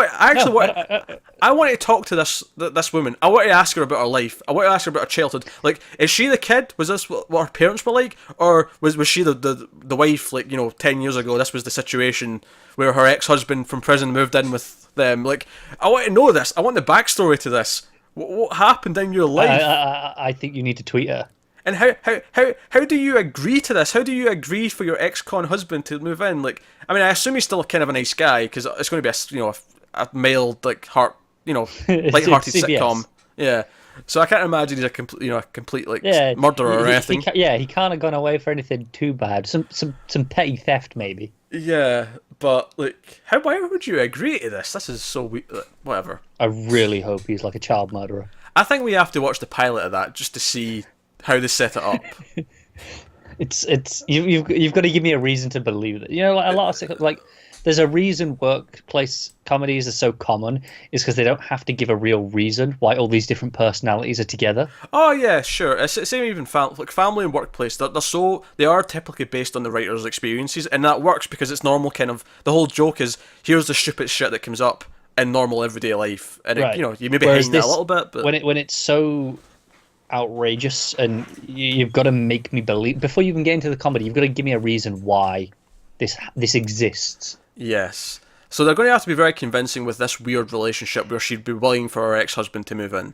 I want to talk to this woman. I want to ask her about her life. I want to ask her about her childhood. Like, is she the kid? Was this what her parents were like, or was she the wife? Like, 10 years ago, this was the situation where her ex-husband from prison moved in with them. Like, I want to know this. I want the backstory to this. What happened in your life? I think you need to tweet her. And how do you agree to this? How do you agree for your ex-con husband to move in? Like, I mean, I assume he's still kind of a nice guy because it's going to be a male light-hearted sitcom. Yeah. So I can't imagine he's a complete murderer or anything. He can't have gone away for anything too bad. Some petty theft maybe. Yeah, but why would you agree to this? This is so weird. Whatever. I really hope he's like a child murderer. I think we have to watch the pilot of that just to see how they set it up. You've got to give me a reason to believe that. A lot of there's a reason workplace comedies are so common is because they don't have to give a real reason why all these different personalities are together. Oh yeah, sure. It's same even family and workplace. They are typically based on the writer's experiences, and that works because it's normal. Kind of the whole joke is here's the stupid shit that comes up in normal everyday life, and right. You maybe hang that a little bit, but when it's so outrageous and you've got to make me believe before you even get into the comedy, you've got to give me a reason why this exists. Yes. So they're going to have to be very convincing with this weird relationship where she'd be willing for her ex-husband to move in.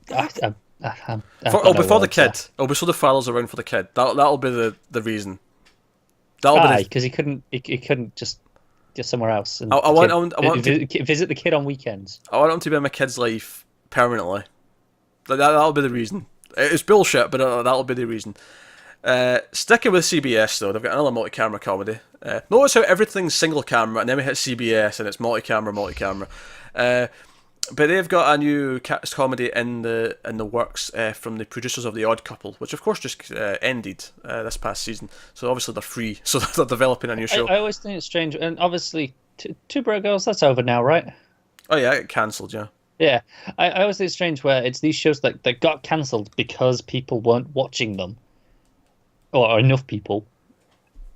Before the kid. Oh, before the father's around for the kid. That'll be the reason. Because he couldn't just get somewhere else. And I want visit the kid on weekends. I want him to be in my kid's life permanently. That'll be the reason. It's bullshit, but that'll be the reason. Sticking with CBS though, they've got another multi-camera comedy. Notice how everything's single camera, and then we hit CBS and it's multi-camera. But they've got a new comedy in the works from the producers of The Odd Couple, which of course just ended this past season. So obviously they're free, so they're developing a new show. I always think it's strange, and obviously Two Broke Girls, that's over now, right? Oh yeah, it cancelled, yeah. Yeah, I always think it's strange where it's these shows that got cancelled because people weren't watching them. Or enough people,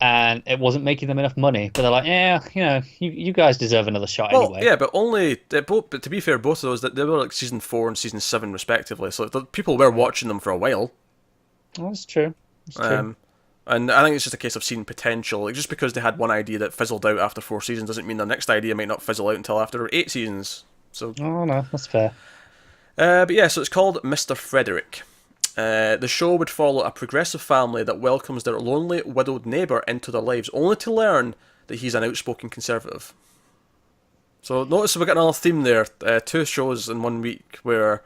and it wasn't making them enough money. But they're like, you guys deserve another shot anyway. Yeah, but but to be fair, both of those they were like season 4 and season 7 respectively. So people were watching them for a while. That's true. And I think it's just a case of seeing potential. Like, just because they had one idea that fizzled out after 4 seasons doesn't mean the next idea might not fizzle out until after 8 seasons. So. Oh no, that's fair. But yeah, so it's called Mr. Frederick. The show would follow a progressive family that welcomes their lonely, widowed neighbour into their lives, only to learn that he's an outspoken conservative. So notice we've got another theme there. 2 shows in 1 week where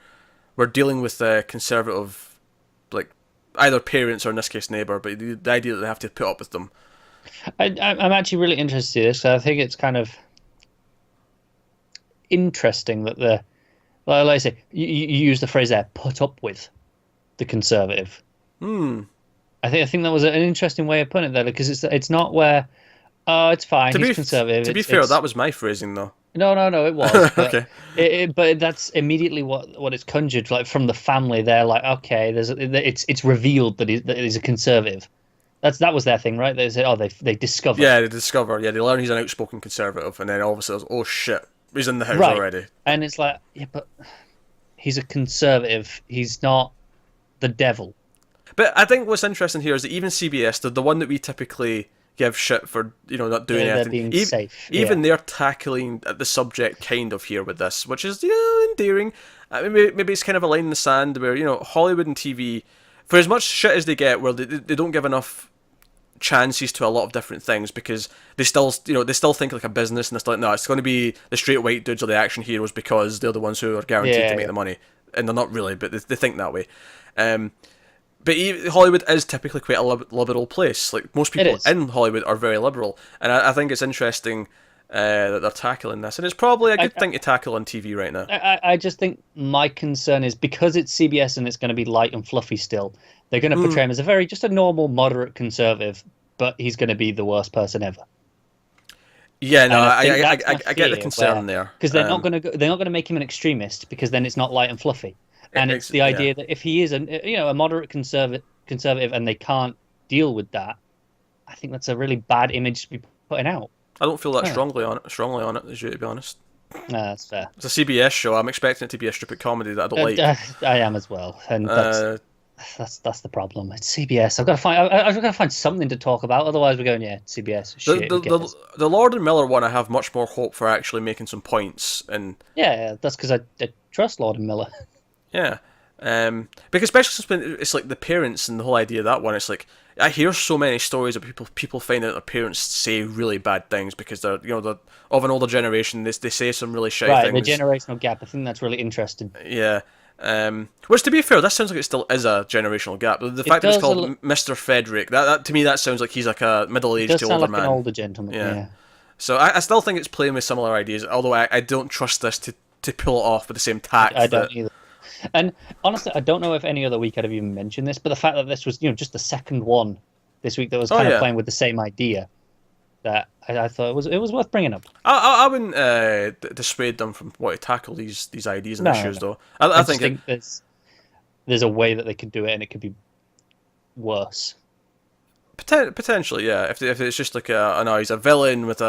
we're dealing with conservative, either parents or in this case neighbour, but the idea that they have to put up with them. I'm actually really interested in this. I think it's kind of interesting that like I say, you use the phrase there, put up with the conservative. I think that was an interesting way of putting it there, because it's not where it's fine, he's conservative. To be fair, that was my phrasing though. No, it was. But okay. But that's immediately what it's conjured from the family. They're like, okay, it's revealed that he's a conservative. That was their thing, right? They said, they discover. Yeah, they discover. Yeah, they learn he's an outspoken conservative, and then all of a sudden, oh shit, he's in the house already. And it's like, yeah, but he's a conservative. He's not the devil. But I think what's interesting here is that even CBS, the one that we typically give shit for, not doing anything, being safe. Even they're tackling the subject kind of here with this, which is endearing. Maybe it's kind of a line in the sand where Hollywood and TV, for as much shit as they get, where they don't give enough chances to a lot of different things, because they still think like a business, and it's like, no, it's going to be the straight white dudes or the action heroes because they're the ones who are guaranteed to make the money, and they're not really, but they think that way. But Hollywood is typically quite a liberal place. Like, most people in Hollywood are very liberal, and I think it's interesting that they're tackling this, and it's probably a good thing to tackle on TV right now. I just think my concern is, because it's CBS and it's going to be light and fluffy still, they're going to portray him as just a normal, moderate conservative, but he's going to be the worst person ever. Yeah, no, I get the concern there, because they're not going to make him an extremist, because then it's not light and fluffy. And it's the idea that if he is a moderate conservative and they can't deal with that, I think that's a really bad image to be putting out. I don't feel that Yeah. strongly on it, as you to be honest. No, that's fair. It's a CBS show. I'm expecting it to be a stupid comedy that I don't like. I am as well, and that's the problem. It's CBS. I've got to find something to talk about. Otherwise, we're going CBS. Shit. The Lord and Miller one, I have much more hope for actually making some points, and that's because I trust Lord and Miller. Yeah, because especially since when it's like the parents and the whole idea of that one, it's like I hear so many stories of people find out their parents say really bad things because they're of an older generation. They say some really shy things. Right, the generational gap. I think that's really interesting. Yeah. Which, to be fair, that sounds like it still is a generational gap. The fact that it's called Mr. Frederick, that to me that sounds like he's like a middle-aged to older like man. An older gentleman. Yeah. So I still think it's playing with similar ideas, although I don't trust this to pull it off with the same tact. I don't either. And honestly, I don't know if any other week I'd have even mentioned this, but the fact that this was just the second one this week that was kind of playing with the same idea, that I thought it was worth bringing up. I wouldn't dissuade them from wanting to tackle these ideas and issues, though. I think there's a way that they could do it, and it could be worse. Potentially, yeah. If it's just like he's a villain with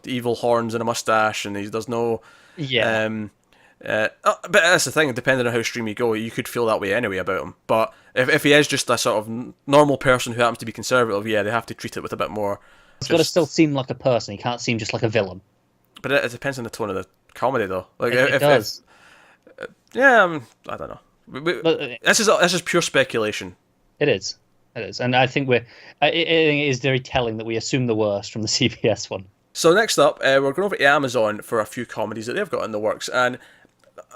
evil horns and a mustache, and he does no. Yeah. But that's the thing. Depending on how stream you go, you could feel that way anyway about him. But if he is just a sort of normal person who happens to be conservative, yeah, they have to treat it with a bit more. It's got to still seem like a person. He can't seem just like a villain. But it depends on the tone of the comedy, though. Like it does. I don't know. This is pure speculation. It is, and I think it is very telling that we assume the worst from the CBS one. So next up, we're going over to Amazon for a few comedies that they've got in the works, and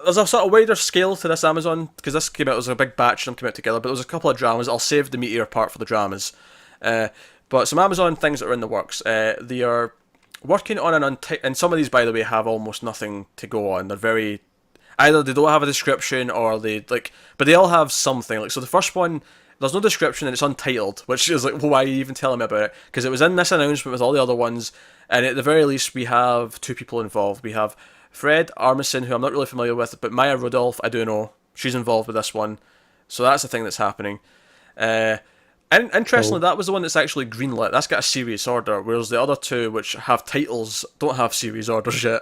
there's a sort of wider scale to this Amazon, because this came out as a big batch and came out together, but there was a couple of dramas. I'll save the meatier part for the dramas. But some Amazon things that are in the works. They are working on and some of these, by the way, have almost nothing to go on. They're very... Either they don't have a description, or but they all have something. Like, so the first one, there's no description and it's untitled, which is like, well, why are you even telling me about it? Because it was in this announcement with all the other ones, and at the very least, we have two people involved. We have Fred Armisen, who I'm not really familiar with, but Maya Rudolph, I do know. She's involved with this one. So that's the thing that's happening. And interestingly, that was the one that's actually greenlit. That's got a series order, whereas the other two, which have titles, don't have series orders yet.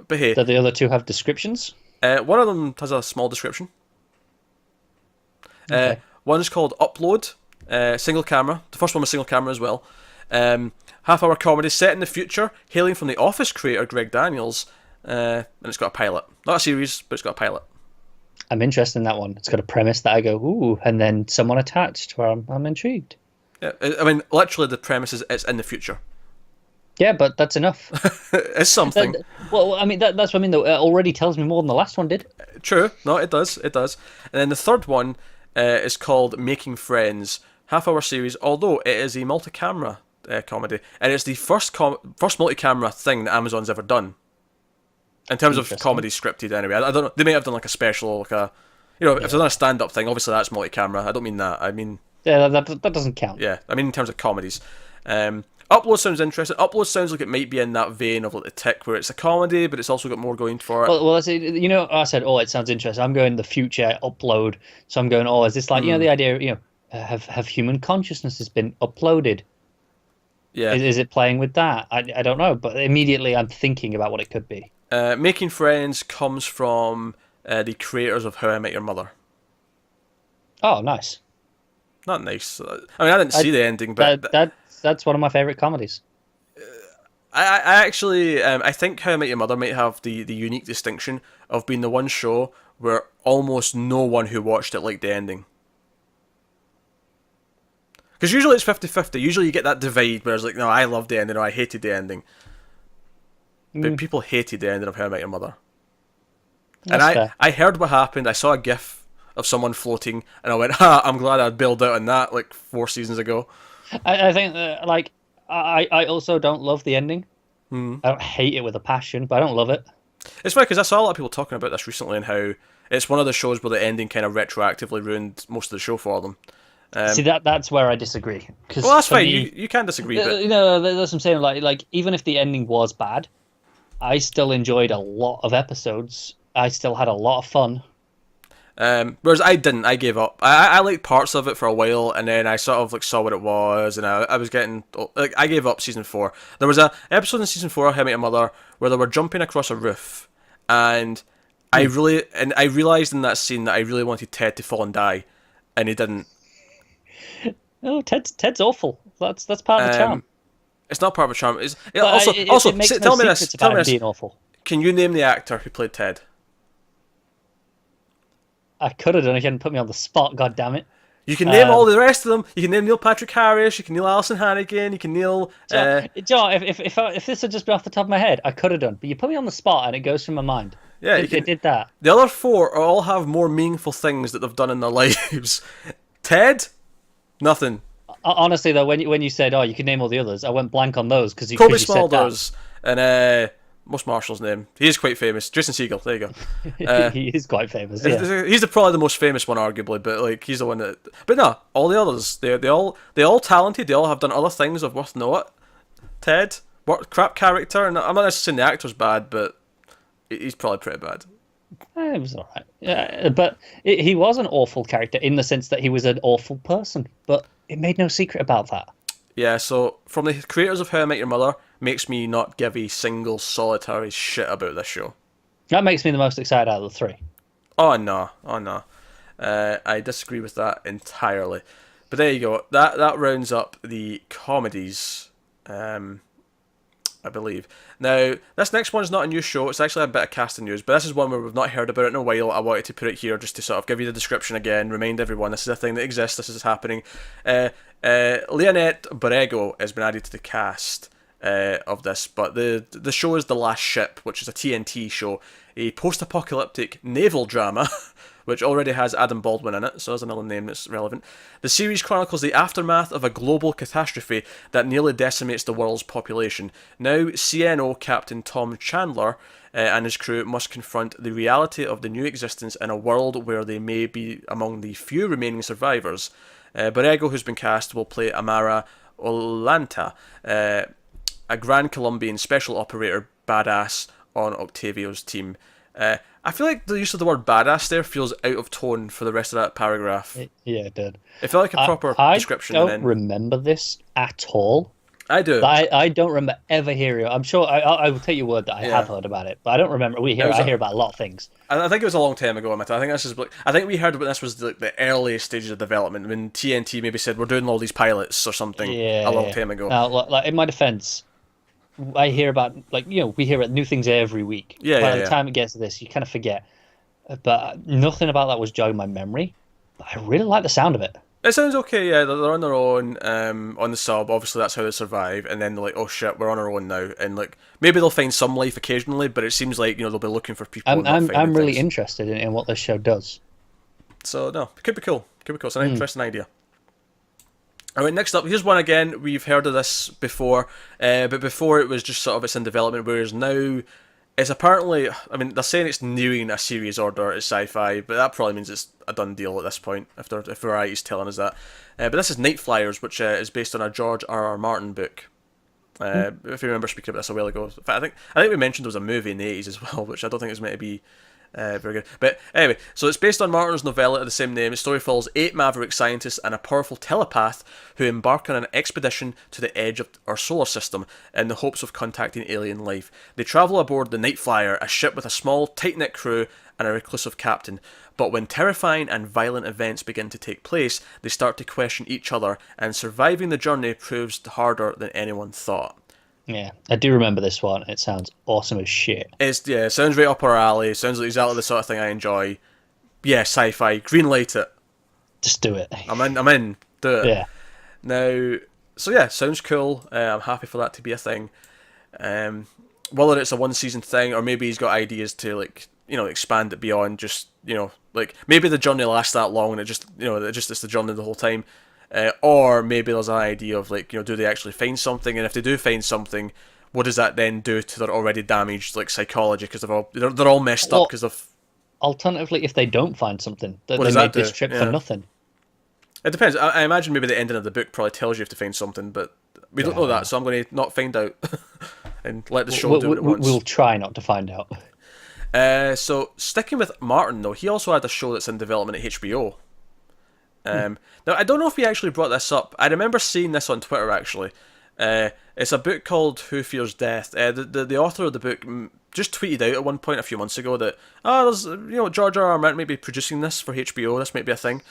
But hey, do the other two have descriptions? One of them has a small description. Okay. One is called Upload, single camera. The first one was single camera as well. Half-hour comedy set in the future, hailing from The Office creator Greg Daniels, and it's got a pilot. Not a series, but it's got a pilot. I'm interested in that one. It's got a premise that I go, ooh, and then someone attached where I'm intrigued. Yeah, I mean, literally the premise is it's in the future. Yeah, but that's enough. It's something. Well, I mean, that's what I mean, though. It already tells me more than the last one did. True. No, it does. It does. And then the third one is called Making Friends, half-hour series, although it is a multi-camera comedy. And it's the first multi-camera thing that Amazon's ever done. In terms of comedy scripted, anyway. I don't know. They may have done like a special, like a... if they've done a stand-up thing, obviously that's multi-camera. I don't mean that. I mean... Yeah, that doesn't count. Yeah, I mean in terms of comedies. Upload sounds interesting. Upload sounds like it might be in that vein of like The Tick, where it's a comedy, but it's also got more going for it. Well, I said, I said, it sounds interesting. I'm going the future Upload. So I'm going, is this like, the idea, have human consciousness been uploaded? Yeah. Is it playing with that? I don't know, but immediately I'm thinking about what it could be. Making Friends comes from the creators of How I Met Your Mother. Oh, nice. Not nice. I mean, I didn't see the ending, but... That's one of my favourite comedies. I actually... I think How I Met Your Mother might have the unique distinction of being the one show where almost no one who watched it liked the ending. Because usually it's 50-50. Usually you get that divide where it's like, no, I loved the ending, or I hated the ending. But people hated the ending of How I Met Your Mother. That's fair. I heard what happened. I saw a gif of someone floating, and I went, I'm glad I'd bailed out on that like 4 seasons ago. I think, I also don't love the ending. I don't hate it with a passion, but I don't love it. It's funny, because I saw a lot of people talking about this recently, and how it's one of the shows where the ending kind of retroactively ruined most of the show for them. See, that's where I disagree. Well, that's fine. You can disagree, but... that's what I'm saying. Like, even if the ending was bad, I still enjoyed a lot of episodes. I still had a lot of fun. Whereas I didn't. I gave up. I liked parts of it for a while, and then I sort of like saw what it was, and I was getting like I gave up season 4. There was a episode in season 4 of How I Met Your Mother where they were jumping across a roof, and I realized in that scene that I really wanted Ted to fall and die, and he didn't. No, Ted's awful. That's part of the charm. It's not part of a charm. It makes tell no me this. secrets Tell about me him this. being awful. Can you name the actor who played Ted? I could have done it. You hadn't put me on the spot. God damn it! You can name all the rest of them. You can name Neil Patrick Harris. You can name Alison Hannigan. You can name. John, if this had just been off the top of my head, I could have done. But you put me on the spot, and it goes from my mind. Yeah, it did that. The other 4 all have more meaningful things that they've done in their lives. Ted, nothing. Honestly, though, when you said, "Oh, you can name all the others," I went blank on those because Kobe Smulders and what's Marshall's name? He is quite famous. Jason Segel. There you go. He is quite famous. Yeah. He's probably the most famous one, arguably. But like, he's the one that. But no, all the others, they all talented. They all have done other things of worth note. Ted, what crap character? And I'm not necessarily saying the actor's bad, but he's probably pretty bad. It was all right. Yeah, but he was an awful character in the sense that he was an awful person. But it made no secret about that. Yeah, so from the creators of How I Met Your Mother, makes me not give a single solitary shit about this show. That makes me the most excited out of the 3. Oh no. I disagree with that entirely. But there you go. That rounds up the comedies, I believe. Now, this next one is not a new show. It's actually a bit of casting news, but this is one where we've not heard about it in a while. I wanted to put it here just to sort of give you the description again, remind everyone this is a thing that exists, this is happening. Leonette Borrego has been added to the cast of this, but the show is The Last Ship, which is a TNT show, a post-apocalyptic naval drama, which already has Adam Baldwin in it, so there's another name that's relevant. The series chronicles the aftermath of a global catastrophe that nearly decimates the world's population. Now, CNO Captain Tom Chandler and his crew must confront the reality of the new existence in a world where they may be among the few remaining survivors. Borrego, who's been cast, will play Amara Olanta, a Grand Colombian special operator badass on Octavio's team. I feel like the use of the word badass there feels out of tone for the rest of that paragraph. Yeah, it did. It felt like a proper description. I don't remember this at all. I do. I don't remember ever hearing it. I'm sure I will take your word that I have heard about it, but I don't remember. I hear about a lot of things. I think it was a long time ago. I think we heard about this was the earliest stages of development when TNT maybe said we're doing all these pilots or something a long time ago. Now, like in my defense, I hear about we hear about new things every week. By the time it gets to this, you kind of forget. But nothing about that was jogging my memory. But I really like the sound of it. It sounds okay, yeah. They're on their own on the sub. Obviously, that's how they survive. And then they're like, oh shit, we're on our own now. And like maybe they'll find some life occasionally, but it seems like they'll be looking for people. I'm really interested in what this show does. So no, it could be cool. It's an interesting idea. Alright, next up, here's one again. We've heard of this before, but before it was just sort of it's in development, whereas now it's apparently, they're saying it's nearing a series order at SyFy, but that probably means it's a done deal at this point, if Variety's telling us that. But this is Nightflyers, which is based on a George R.R. Martin book. If you remember speaking about this a while ago. In fact, I think we mentioned there was a movie in the 80s as well, which I don't think is meant to be very good. But anyway, so it's based on Martin's novella of the same name. The story follows 8 maverick scientists and a powerful telepath who embark on an expedition to the edge of our solar system in the hopes of contacting alien life. They travel aboard the Nightflyer, a ship with a small, tight-knit crew and a reclusive captain. But when terrifying and violent events begin to take place, they start to question each other, and surviving the journey proves harder than anyone thought. Yeah, I do remember this one. It sounds awesome as shit. It sounds right up our alley. It sounds like exactly the sort of thing I enjoy. Yeah, SyFy, greenlight it. Just do it. I'm in. Do it. Yeah. Now, so yeah, sounds cool. I'm happy for that to be a thing. Whether it's a one season thing or maybe he's got ideas to expand it beyond just maybe the journey lasts that long and it's the journey the whole time. Or maybe there's an idea of do they actually find something, and if they do find something, what does that then do to their already damaged psychology because they're all messed up because of. Alternatively, if they don't find something, they made this trip for nothing. It depends. I imagine maybe the ending of the book probably tells you if to find something, but we don't know that, so I'm going to not find out and let the show do what it wants. We'll try not to find out. So sticking with Martin though, he also had a show that's in development at HBO. Now I don't know if we actually brought this up. I remember seeing this on Twitter actually. It's a book called Who Fears Death. The author of the book just tweeted out at one point a few months ago that there's George R. R. Martin might be producing this for HBO. This might be a thing,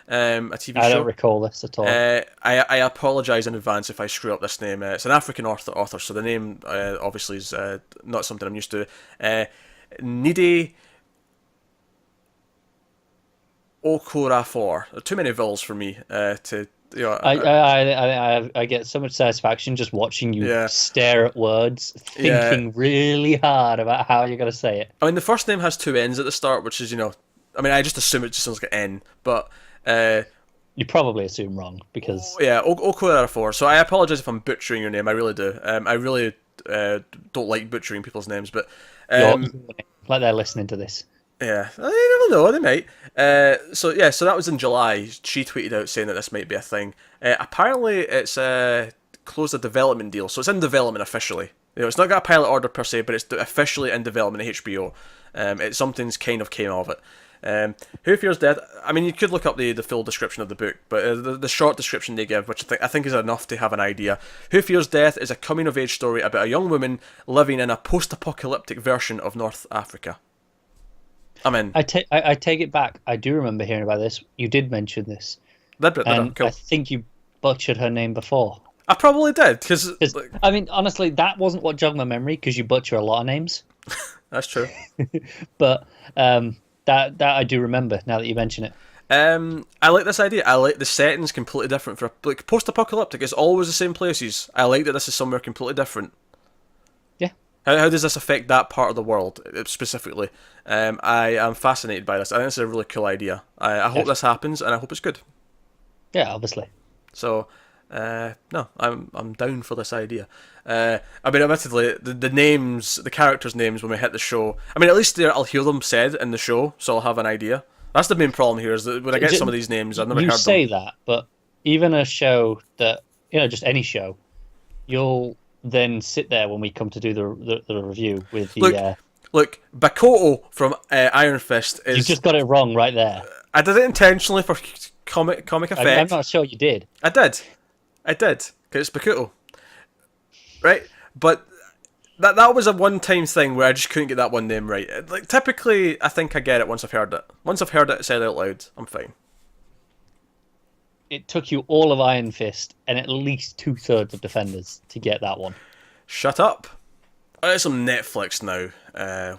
a TV show. I don't recall this at all. I apologise in advance if I screw up this name. It's an African author, so the name obviously is not something I'm used to. Nide Okorafor. Too many vowels for me to. I get so much satisfaction just watching you stare at words, thinking really hard about how you're going to say it. I mean, the first name has two N's at the start, which is, I just assume it just sounds like an N, but... you probably assume wrong, because... Yeah, Okorafor. So I apologise if I'm butchering your name, I really do. I really don't like butchering people's names, but... like they're listening to this. Yeah, I never know, they might. So that was in July. She tweeted out saying that this might be a thing. Apparently, it's closed a development deal, so it's in development officially. It's not got a pilot order per se, but it's officially in development at HBO. Something's kind of came of it. Who Fears Death? I mean, you could look up the full description of the book, but the short description they give, which I think is enough to have an idea. Who Fears Death is a coming-of-age story about a young woman living in a post-apocalyptic version of North Africa. I'm in. I take it back. I do remember hearing about this. You did mention this. Cool. I think you butchered her name before. I probably did, because... I mean, honestly, that wasn't what jogged my memory, because you butcher a lot of names. That's true. But that I do remember, now that you mention it. I like this idea. I like the setting's completely different. For post-apocalyptic, it's always the same places. I like that this is somewhere completely different. Yeah. How does this affect that part of the world, specifically? I am fascinated by this. I think this is a really cool idea. I hope this happens, and I hope it's good. Yeah, obviously. So, no, I'm down for this idea. I mean, admittedly, the names, the characters' names when we hit the show, I mean, at least I'll hear them said in the show, so I'll have an idea. That's the main problem here, is that when I get some of these names, I've never heard them. You say that, but even a show that, just any show, you'll then sit there when we come to do the review with the... Look, Bakoto from Iron Fist is... You just got it wrong right there. I did it intentionally for comic effect. I'm not sure you did. I did, because it's Bakoto. Right? But that was a one-time thing where I just couldn't get that one name right. Like, typically, I think I get it once I've heard it. Once I've heard it said out loud, I'm fine. It took you all of Iron Fist and at least 2/3 of Defenders to get that one. Shut up. It's on Netflix now,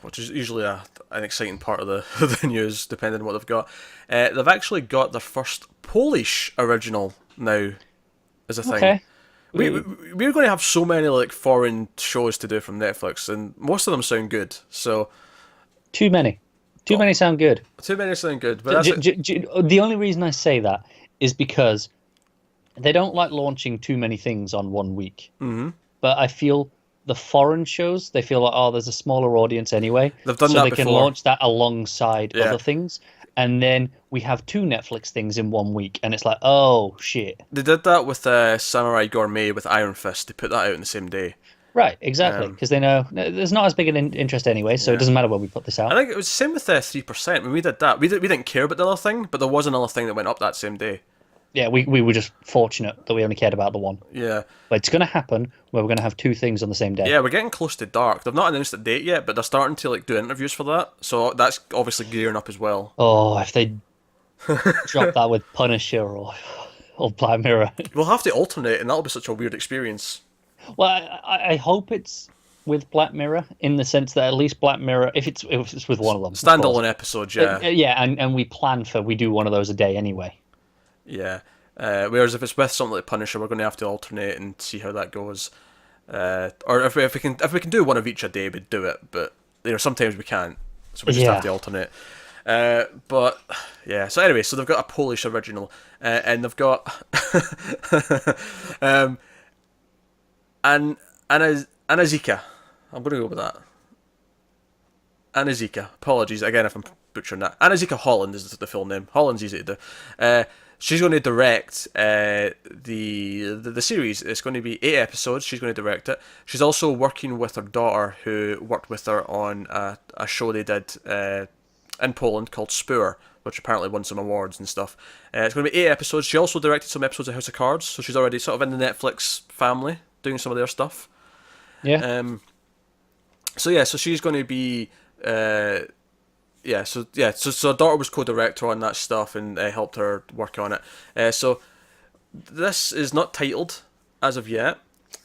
which is usually an exciting part of the news, depending on what they've got. They've actually got their first Polish original now as a thing. Okay. We're going to have so many foreign shows to do from Netflix, and most of them sound good. So too many sound good. Too many sound good. But the only reason I say that is because they don't like launching too many things on 1 week. Mm-hmm. But I feel the foreign shows, they feel like, there's a smaller audience anyway. They've done that before. So they can launch that alongside other things. And then we have 2 Netflix things in 1 week. And it's like, oh, shit. They did that with Samurai Gourmet with Iron Fist. They put that out on the same day. Right, exactly. Because they know there's not as big an interest anyway, so it doesn't matter when we put this out. I think it was the same with 3%. When we did that, we didn't care about the other thing, but there was another thing that went up that same day. Yeah, we were just fortunate that we only cared about the one. Yeah. But it's going to happen where we're going to have 2 things on the same day. Yeah, we're getting close to Dark. They've not announced a date yet, but they're starting to do interviews for that. So that's obviously gearing up as well. Oh, if they drop that with Punisher or Black Mirror. We'll have to alternate, and that'll be such a weird experience. Well, I hope it's with Black Mirror, in the sense that at least Black Mirror, if it's with one of them. Standalone episodes, yeah. Yeah, and we do one of those a day anyway. Yeah. Whereas if it's with something like Punisher, we're going to have to alternate and see how that goes. Or if we can do one of each a day, we'd do it. But sometimes we can't, so we just have to alternate. But yeah. So anyway, so they've got a Polish original, and they've got Anazika. I'm going to go with that. Anazika. Apologies again if I'm butchering that. Anazika Holland is the full name. Holland's easy to do. she's going to direct the series. It's going to be 8 episodes. She's going to direct it. She's also working with her daughter, who worked with her on a show they did in Poland called Spoor, which apparently won some awards and stuff. It's going to be 8 episodes. She also directed some episodes of House of Cards, so she's already sort of in the Netflix family doing some of their stuff. Yeah. So she's going to be so her daughter was co-director on that stuff and helped her work on it. So this is not titled as of yet.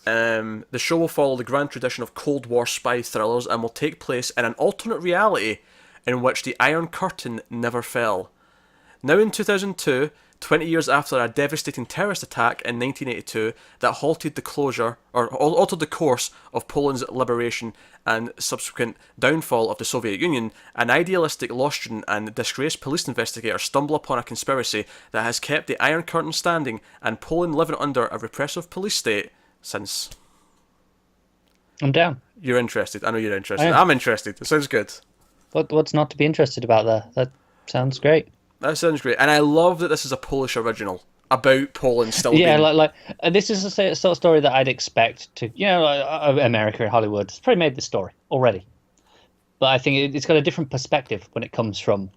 The show will follow the grand tradition of Cold War spy thrillers and will take place in an alternate reality in which the Iron Curtain never fell. Now in 2002, 20 years after a devastating terrorist attack in 1982 that halted the closure, or altered the course of Poland's liberation and subsequent downfall of the Soviet Union, an idealistic law student and disgraced police investigator stumble upon a conspiracy that has kept the Iron Curtain standing and Poland living under a repressive police state since. I'm down. You're interested. I know you're interested. I'm interested. It sounds good. What's not to be interested about there? That sounds great. That sounds great, and I love that this is a Polish original about Poland still. Yeah, this is the sort of story that I'd expect to, America and Hollywood has probably made this story already, but I think it's got a different perspective when it comes from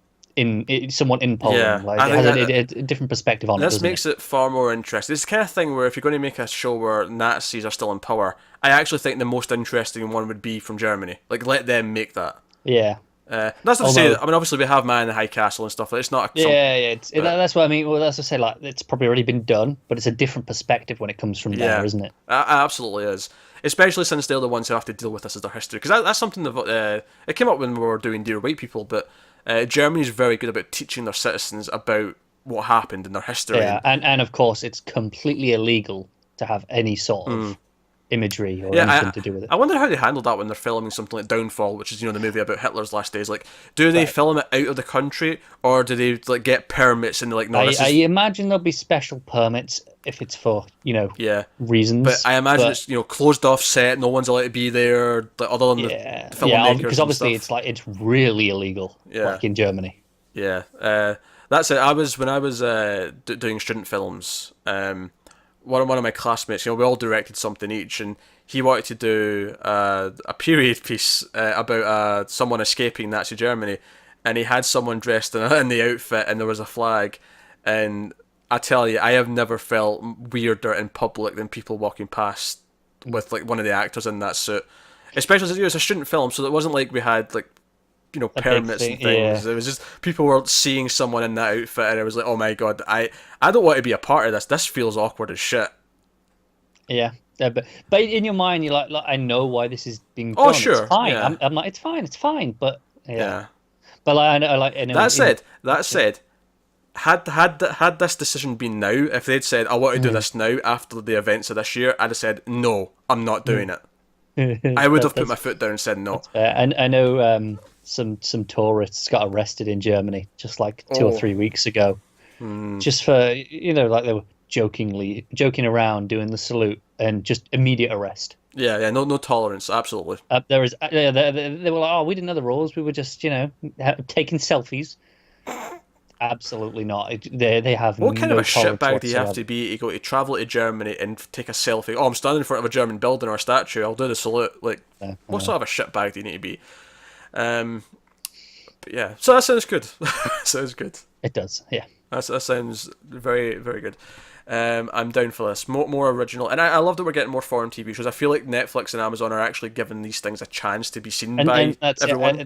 someone in Poland. Yeah, it has a different perspective on it. This makes it far more interesting. It's the kind of thing where if you're going to make a show where Nazis are still in power, I actually think the most interesting one would be from Germany. Like, let them make that. Yeah. That's not to say that, I mean, obviously we have Man in the High Castle and stuff. It's not. That's what I mean. Well, that's to say, like, it's probably already been done, but it's a different perspective when it comes from there, isn't it? It absolutely is. Especially since they're the ones who have to deal with this as their history. Because that's something that it came up when we were doing Dear White People, but Germany's very good about teaching their citizens about what happened in their history. Yeah, and of course, it's completely illegal to have any sort of imagery or anything to do with it. I wonder how they handled that when they're filming something like Downfall, which is the movie about Hitler's last days. Like, do they film it out of the country, or do they get permits and I imagine there'll be special permits if it's for reasons. But I imagine it's closed off set, no one's allowed to be there other than the filmmakers. Because obviously it's really illegal, like in Germany. Yeah, that's it. When I was doing student films. One of my classmates, we all directed something each, and he wanted to do a period piece about someone escaping Nazi Germany, and he had someone dressed in the outfit, and there was a flag, and I tell you, I have never felt weirder in public than people walking past with one of the actors in that suit, especially as it was a student film, so it wasn't like we had permits and things. It was just people were seeing someone in that outfit, and it was like, oh my god, I don't want to be a part of this. This feels awkward as shit. Yeah, but in your mind, you're like I know why this is being done. Oh sure, it's fine. Yeah. I'm like, it's fine. But yeah. But I know. That said, had this decision been now, if they'd said I want to do this now after the events of this year, I'd have said no, I'm not doing it. I would have put my foot down and said no. And I know some tourists got arrested in Germany just like 2 or 3 weeks ago, just for they were joking around doing the salute and just immediate arrest. Yeah, no tolerance, absolutely. They were like, oh, we didn't know the rules. We were just taking selfies. Absolutely not. They have what kind of a tolerance shitbag do you have whatsoever. to be to go to travel to Germany and take a selfie? Oh, I'm standing in front of a German building or a statue, I'll do the salute. What sort of a shitbag do you need to be? But yeah, so that sounds good. Sounds good. It does, yeah. That sounds very, very good. I'm down for this. More original, and I love that we're getting more foreign TV shows. I feel like Netflix and Amazon are actually giving these things a chance to be seen by everyone.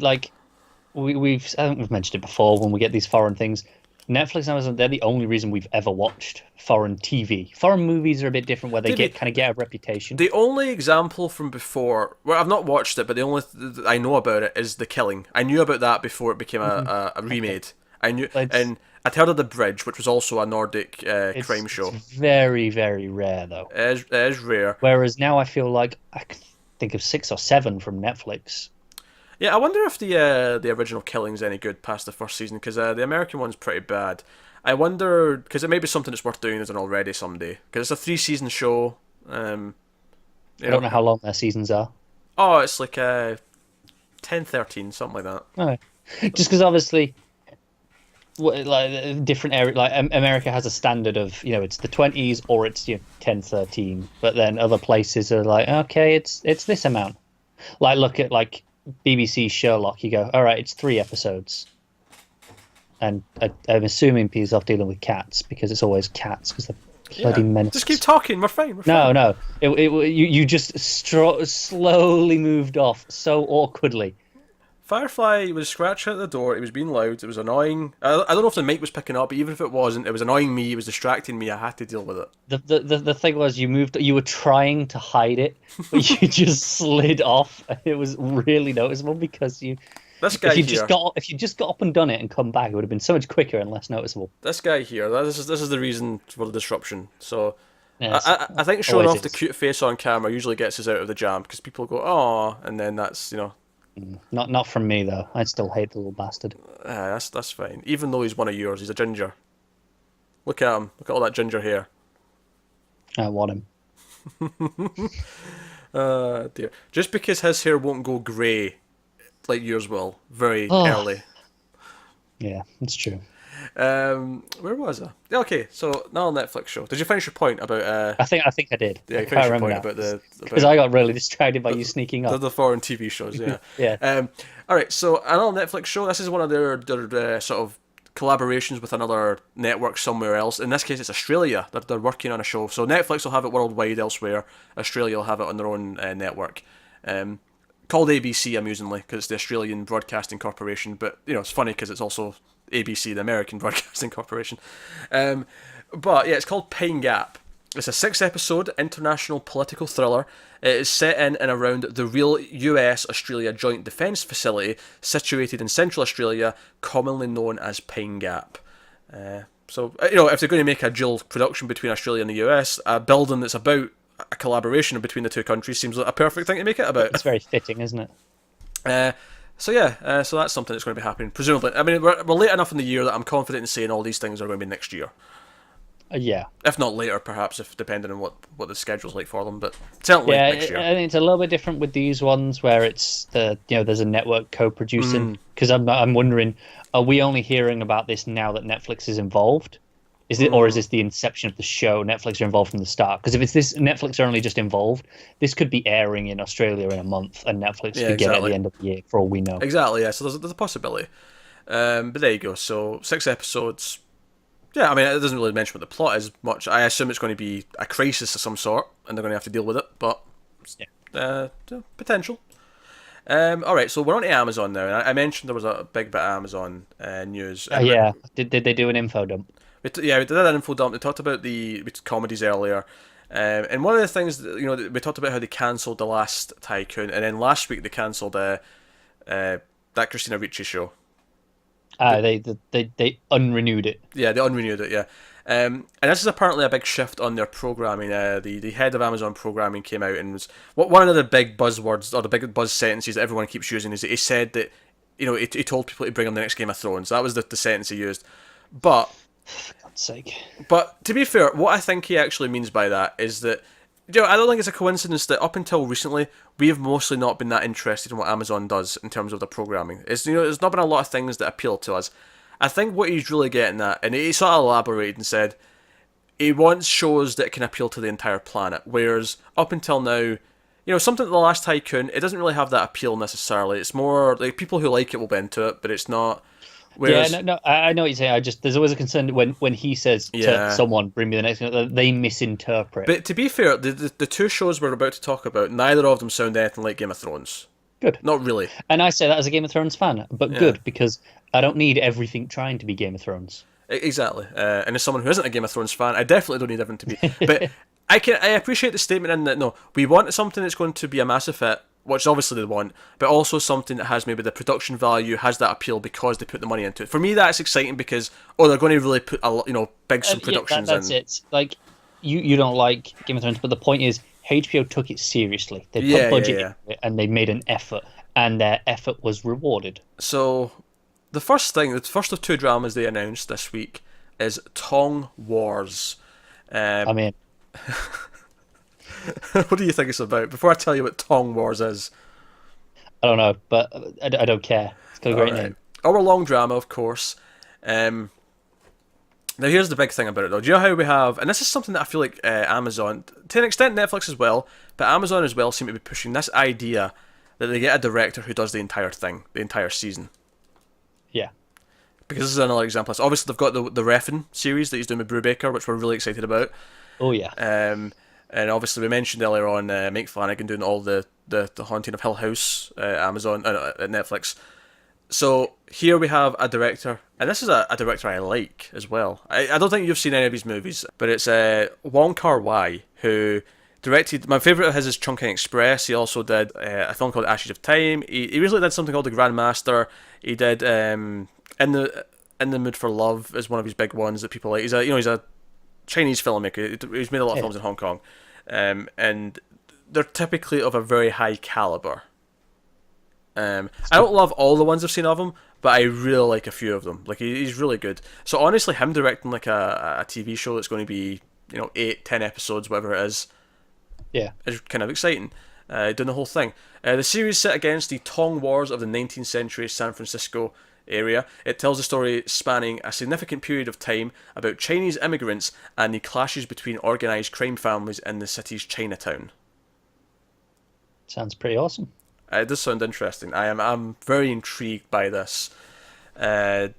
We've mentioned it before when we get these foreign things. Netflix and Amazon, they're the only reason we've ever watched foreign TV. Foreign movies are a bit different where they get a reputation. The only example from before, well, I've not watched it, but the only I know about it is The Killing. I knew about that before it became a remade. I knew, and I'd heard of The Bridge, which was also a Nordic crime show. It's very, very rare, though. It is rare. Whereas now I feel like I can think of 6 or 7 from Netflix. Yeah, I wonder if the original Killing's any good past the first season, because the American one's pretty bad. I wonder, because it may be something that's worth doing as an already someday, because it's a 3-season show. I don't know how long their seasons are. Oh, it's like 10, 13, something like that. Oh. Just because obviously like different area. Like America has a standard of it's the 20s or it's 10, 13. But then other places are like, okay, it's this amount. Like look at like BBC Sherlock. You go, all right, it's 3 episodes. And I'm assuming Peter's off dealing with cats because it's always cats because they're bloody menaces. Just keep talking. We're fine. No. You just slowly moved off so awkwardly. Firefly was scratching at the door. It was being loud. It was annoying. I don't know if the mic was picking up, but even if it wasn't, it was annoying me. It was distracting me. I had to deal with it. The thing was, you were trying to hide it, but you just slid off. It was really noticeable because you. This guy if you just got up and done it and come back, it would have been so much quicker and less noticeable. This guy here. This is the reason for the disruption. So. Yes, I think showing off the cute face on camera usually gets us out of the jam because people go, "Oh," and then that's Not from me though. I still hate the little bastard. That's fine. Even though he's one of yours, he's a ginger. Look at him. Look at all that ginger hair. I want him. Dear. Just because his hair won't go grey like yours will very early. Yeah, it's true. Where was I? Okay, so now Netflix show. Did you finish your point about? I think I did. Yeah, you finished your point about because I got really distracted by you sneaking up. The foreign TV shows, yeah. Yeah. All right, so another Netflix show. This is one of their sort of collaborations with another network somewhere else. In this case, it's Australia. They're working on a show. So Netflix will have it worldwide elsewhere. Australia will have it on their own network. Called ABC, amusingly, because it's the Australian Broadcasting Corporation. But it's funny because it's also ABC, the American Broadcasting Corporation. But yeah, it's called Pine Gap. It's a 6-episode international political thriller. It is set in and around the real US-Australia Joint Defence Facility situated in Central Australia, commonly known as Pine Gap. So, if they're going to make a dual production between Australia and the US, a building that's about a collaboration between the two countries seems like a perfect thing to make it about. It's very fitting, isn't it? So that's something that's going to be happening. Presumably, I mean, we're late enough in the year that I'm confident in saying all these things are going to be next year. Yeah. If not later, perhaps, if depending on what the schedule's like for them, but certainly next year. And it's a little bit different with these ones where it's there's a network co-producing. Because I'm wondering, are we only hearing about this now that Netflix is involved? Or is this the inception of the show? Netflix are involved from the start. Because if it's this, Netflix are only just involved. This could be airing in Australia in a month, and Netflix could get it at the end of the year, for all we know. Exactly. Yeah. So there's a possibility. But there you go. So 6 episodes. Yeah. I mean, it doesn't really mention what the plot is much. I assume it's going to be a crisis of some sort, and they're going to have to deal with it. But potential. All right. So we're on to Amazon now. And I mentioned there was a big bit of Amazon news. Yeah. Did they do an info dump? We did an info dump. They talked about the comedies earlier, and one of the things that, we talked about how they cancelled The Last Tycoon, and then last week they cancelled that Christina Ricci show. They unrenewed it. Yeah, they unrenewed it. Yeah, and this is apparently a big shift on their programming. The head of Amazon programming came out and was one of the big buzzwords or the big buzz sentences that everyone keeps using is that he said that he told people to bring him the next Game of Thrones. That was the sentence he used, but. For God's sake. But to be fair, what I think he actually means by that is that I don't think it's a coincidence that up until recently we have mostly not been that interested in what Amazon does in terms of their programming. There's not been a lot of things that appeal to us. I think what he's really getting at, and he sort of elaborated and said, he wants shows that can appeal to the entire planet. Whereas up until now, something like The Last Tycoon, it doesn't really have that appeal necessarily. It's more like people who like it will be into it, but it's not. Whereas, I know what you're saying. There's always a concern when he says to someone, "Bring me the next," they misinterpret. But to be fair, the 2 shows we're about to talk about, neither of them sound anything like Game of Thrones. Good. Not really. And I say that as a Game of Thrones fan, but good because I don't need everything trying to be Game of Thrones. Exactly. And as someone who isn't a Game of Thrones fan, I definitely don't need everything to be. But I appreciate the statement in that no, we want something that's going to be a massive hit. Which obviously they want, but also something that has maybe the production value, has that appeal because they put the money into it. For me, that's exciting because they're going to really put big some productions in. That's it. Like you don't like Game of Thrones, but the point is HBO took it seriously. They put budget into it and they made an effort, and their effort was rewarded. So the first of 2 dramas they announced this week is Tong Wars. I'm in. What do you think it's about? Before I tell you what Tong Wars is. I don't know, but I don't care. It's got a great name. Hour-long drama, of course. Now here's the big thing about it though. Do you know how we have, and this is something that I feel like Amazon, to an extent Netflix as well, but Amazon as well seem to be pushing this idea that they get a director who does the entire thing, the entire season. Yeah. Because this is another example. Obviously they've got the Refn series that he's doing with Brubaker, which we're really excited about. Oh yeah. And obviously we mentioned earlier on Mike Flanagan doing all the Haunting of Hill House, Amazon, at Netflix. So here we have a director, and this is a director I like as well. I don't think you've seen any of his movies, but it's Wong Kar-wai, who directed, my favourite of his is Chungking Express. He also did a film called Ashes of Time. He recently did something called The Grandmaster. He did In the Mood for Love is one of his big ones that people like. He's a Chinese filmmaker. He's made a lot of films in Hong Kong, and they're typically of a very high caliber. I don't love all the ones I've seen of him, but I really like a few of them. Like he's really good. So honestly, him directing like a TV show that's going to be 8-10 episodes, whatever it is, is kind of exciting. Doing the whole thing. The series set against the Tong Wars of the 19th century San Francisco area. It tells a story spanning a significant period of time about Chinese immigrants and the clashes between organised crime families in the city's Chinatown. Sounds pretty awesome. It does sound interesting. I'm very intrigued by this. I'm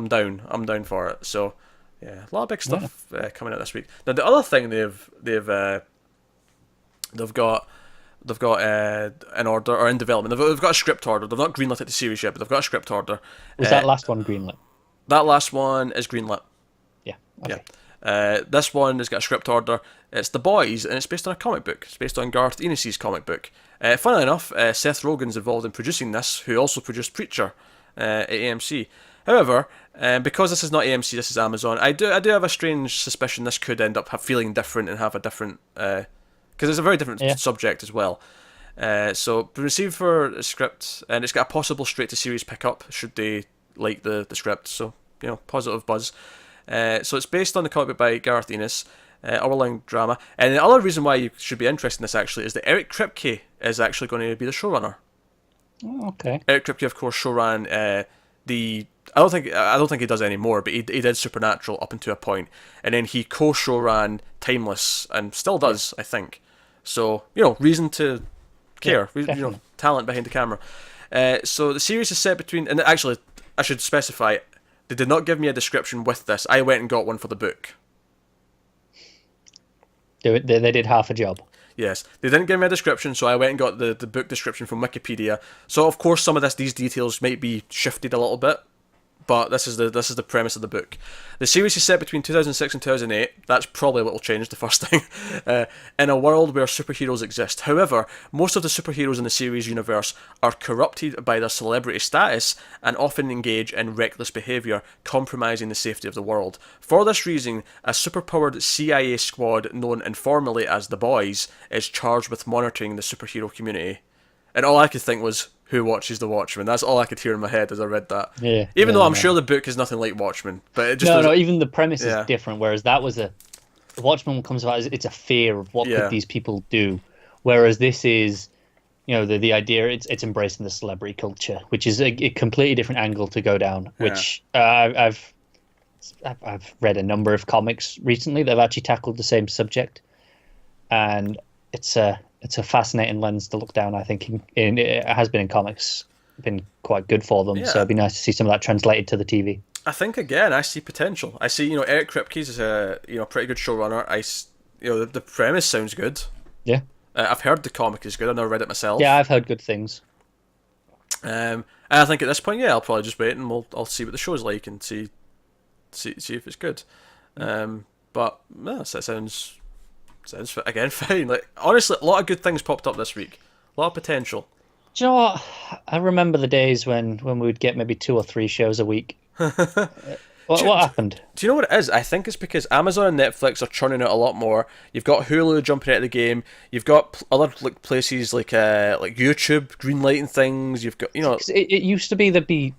down. I'm down for it. So yeah, a lot of big stuff coming out this week. Now the other thing they've got an order or in development. They've got a script order. They've not greenlit the series yet, but they've got a script order. Was that last one greenlit? That last one is greenlit. Yeah. Okay. Yeah. This one has got a script order. It's The Boys, and it's based on a comic book. It's based on Garth Ennis's comic book. Funnily enough, Seth Rogen's involved in producing this, who also produced Preacher at AMC. However, because this is not AMC, this is Amazon, I do have a strange suspicion this could end up feeling different and have a different... because it's a very different subject as well. So, received for a script, and it's got a possible straight-to-series pickup, should they like the script. So, positive buzz. So it's based on the comic book by Garth Ennis, hour-long drama. And the other reason why you should be interested in this, actually, is that Eric Kripke is actually going to be the showrunner. Oh, okay. Eric Kripke, of course, showran I don't think he does any more, but he did Supernatural up until a point, and then he co-showran Timeless, and still does, I think. So reason to care. Talent behind the camera. So the series is set between, and actually, I should specify, they did not give me a description with this. I went and got one for the book. They did half a job. Yes, they didn't give me a description, so I went and got the book description from Wikipedia. So of course, some of these details might be shifted a little bit, but this is the premise of the book. The series is set between 2006 and 2008. That's probably what will change the first thing. In a world where superheroes exist. However, most of the superheroes in the series universe are corrupted by their celebrity status and often engage in reckless behaviour, compromising the safety of the world. For this reason, a superpowered CIA squad known informally as the Boys is charged with monitoring the superhero community. And all I could think was, who watches The Watchmen? That's all I could hear in my head as I read that. Yeah. Even though I'm sure the book is nothing like Watchmen, but it just no. Even the premise is different. Whereas that was the Watchmen comes about. It's a fear of what could these people do. Whereas this is, the idea. It's embracing the celebrity culture, which is a completely different angle to go down. Which I've read a number of comics recently that have actually tackled the same subject, and it's a fascinating lens to look down. I think it has been in comics, been quite good for them. So it'd be nice to see some of that translated to the TV. I think again, I see potential. I see, Eric Kripke is a pretty good showrunner. The premise sounds good. Yeah. I've heard the comic is good. I've never read it myself. Yeah, I've heard good things. And I think at this point, I'll probably just wait and I'll see what the show's like and see if it's good. But that sounds again fine. Like honestly, a lot of good things popped up this week. A lot of potential. Do you know what? I remember the days when we would get maybe 2 or 3 shows a week. What happened? Do you know what it is? I think it's because Amazon and Netflix are churning out a lot more. You've got Hulu jumping out of the game. You've got other places like YouTube greenlighting things. You've got It used to be there'd be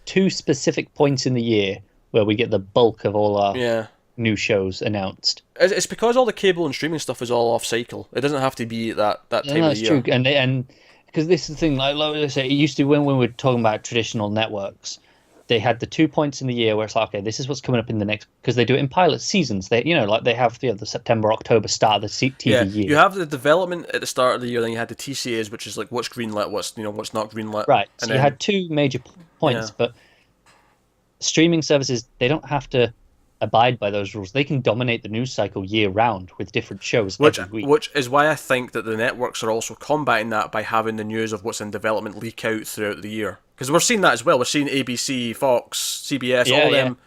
2 specific points in the year where we get the bulk of all our new shows announced. It's because all the cable and streaming stuff is all off cycle. It doesn't have to be that time of the year. That's true, and because this is the thing. Like I say, it used to when we were talking about traditional networks. they had the 2 points in the year where it's like, okay, this is what's coming up in the next, because they do it in pilot seasons. They, like they have the September, October start of the TV year. You have the development at the start of the year, then you had the TCAs, which is like what's greenlit, what's not greenlit. Right. So you had 2 major points, but streaming services, they don't have to abide by those rules. They can dominate the news cycle year round with different shows every week. Which is why I think that the networks are also combating that by having the news of what's in development leak out throughout the year. Because we're seeing that as well. We're seeing ABC, Fox, CBS, all of them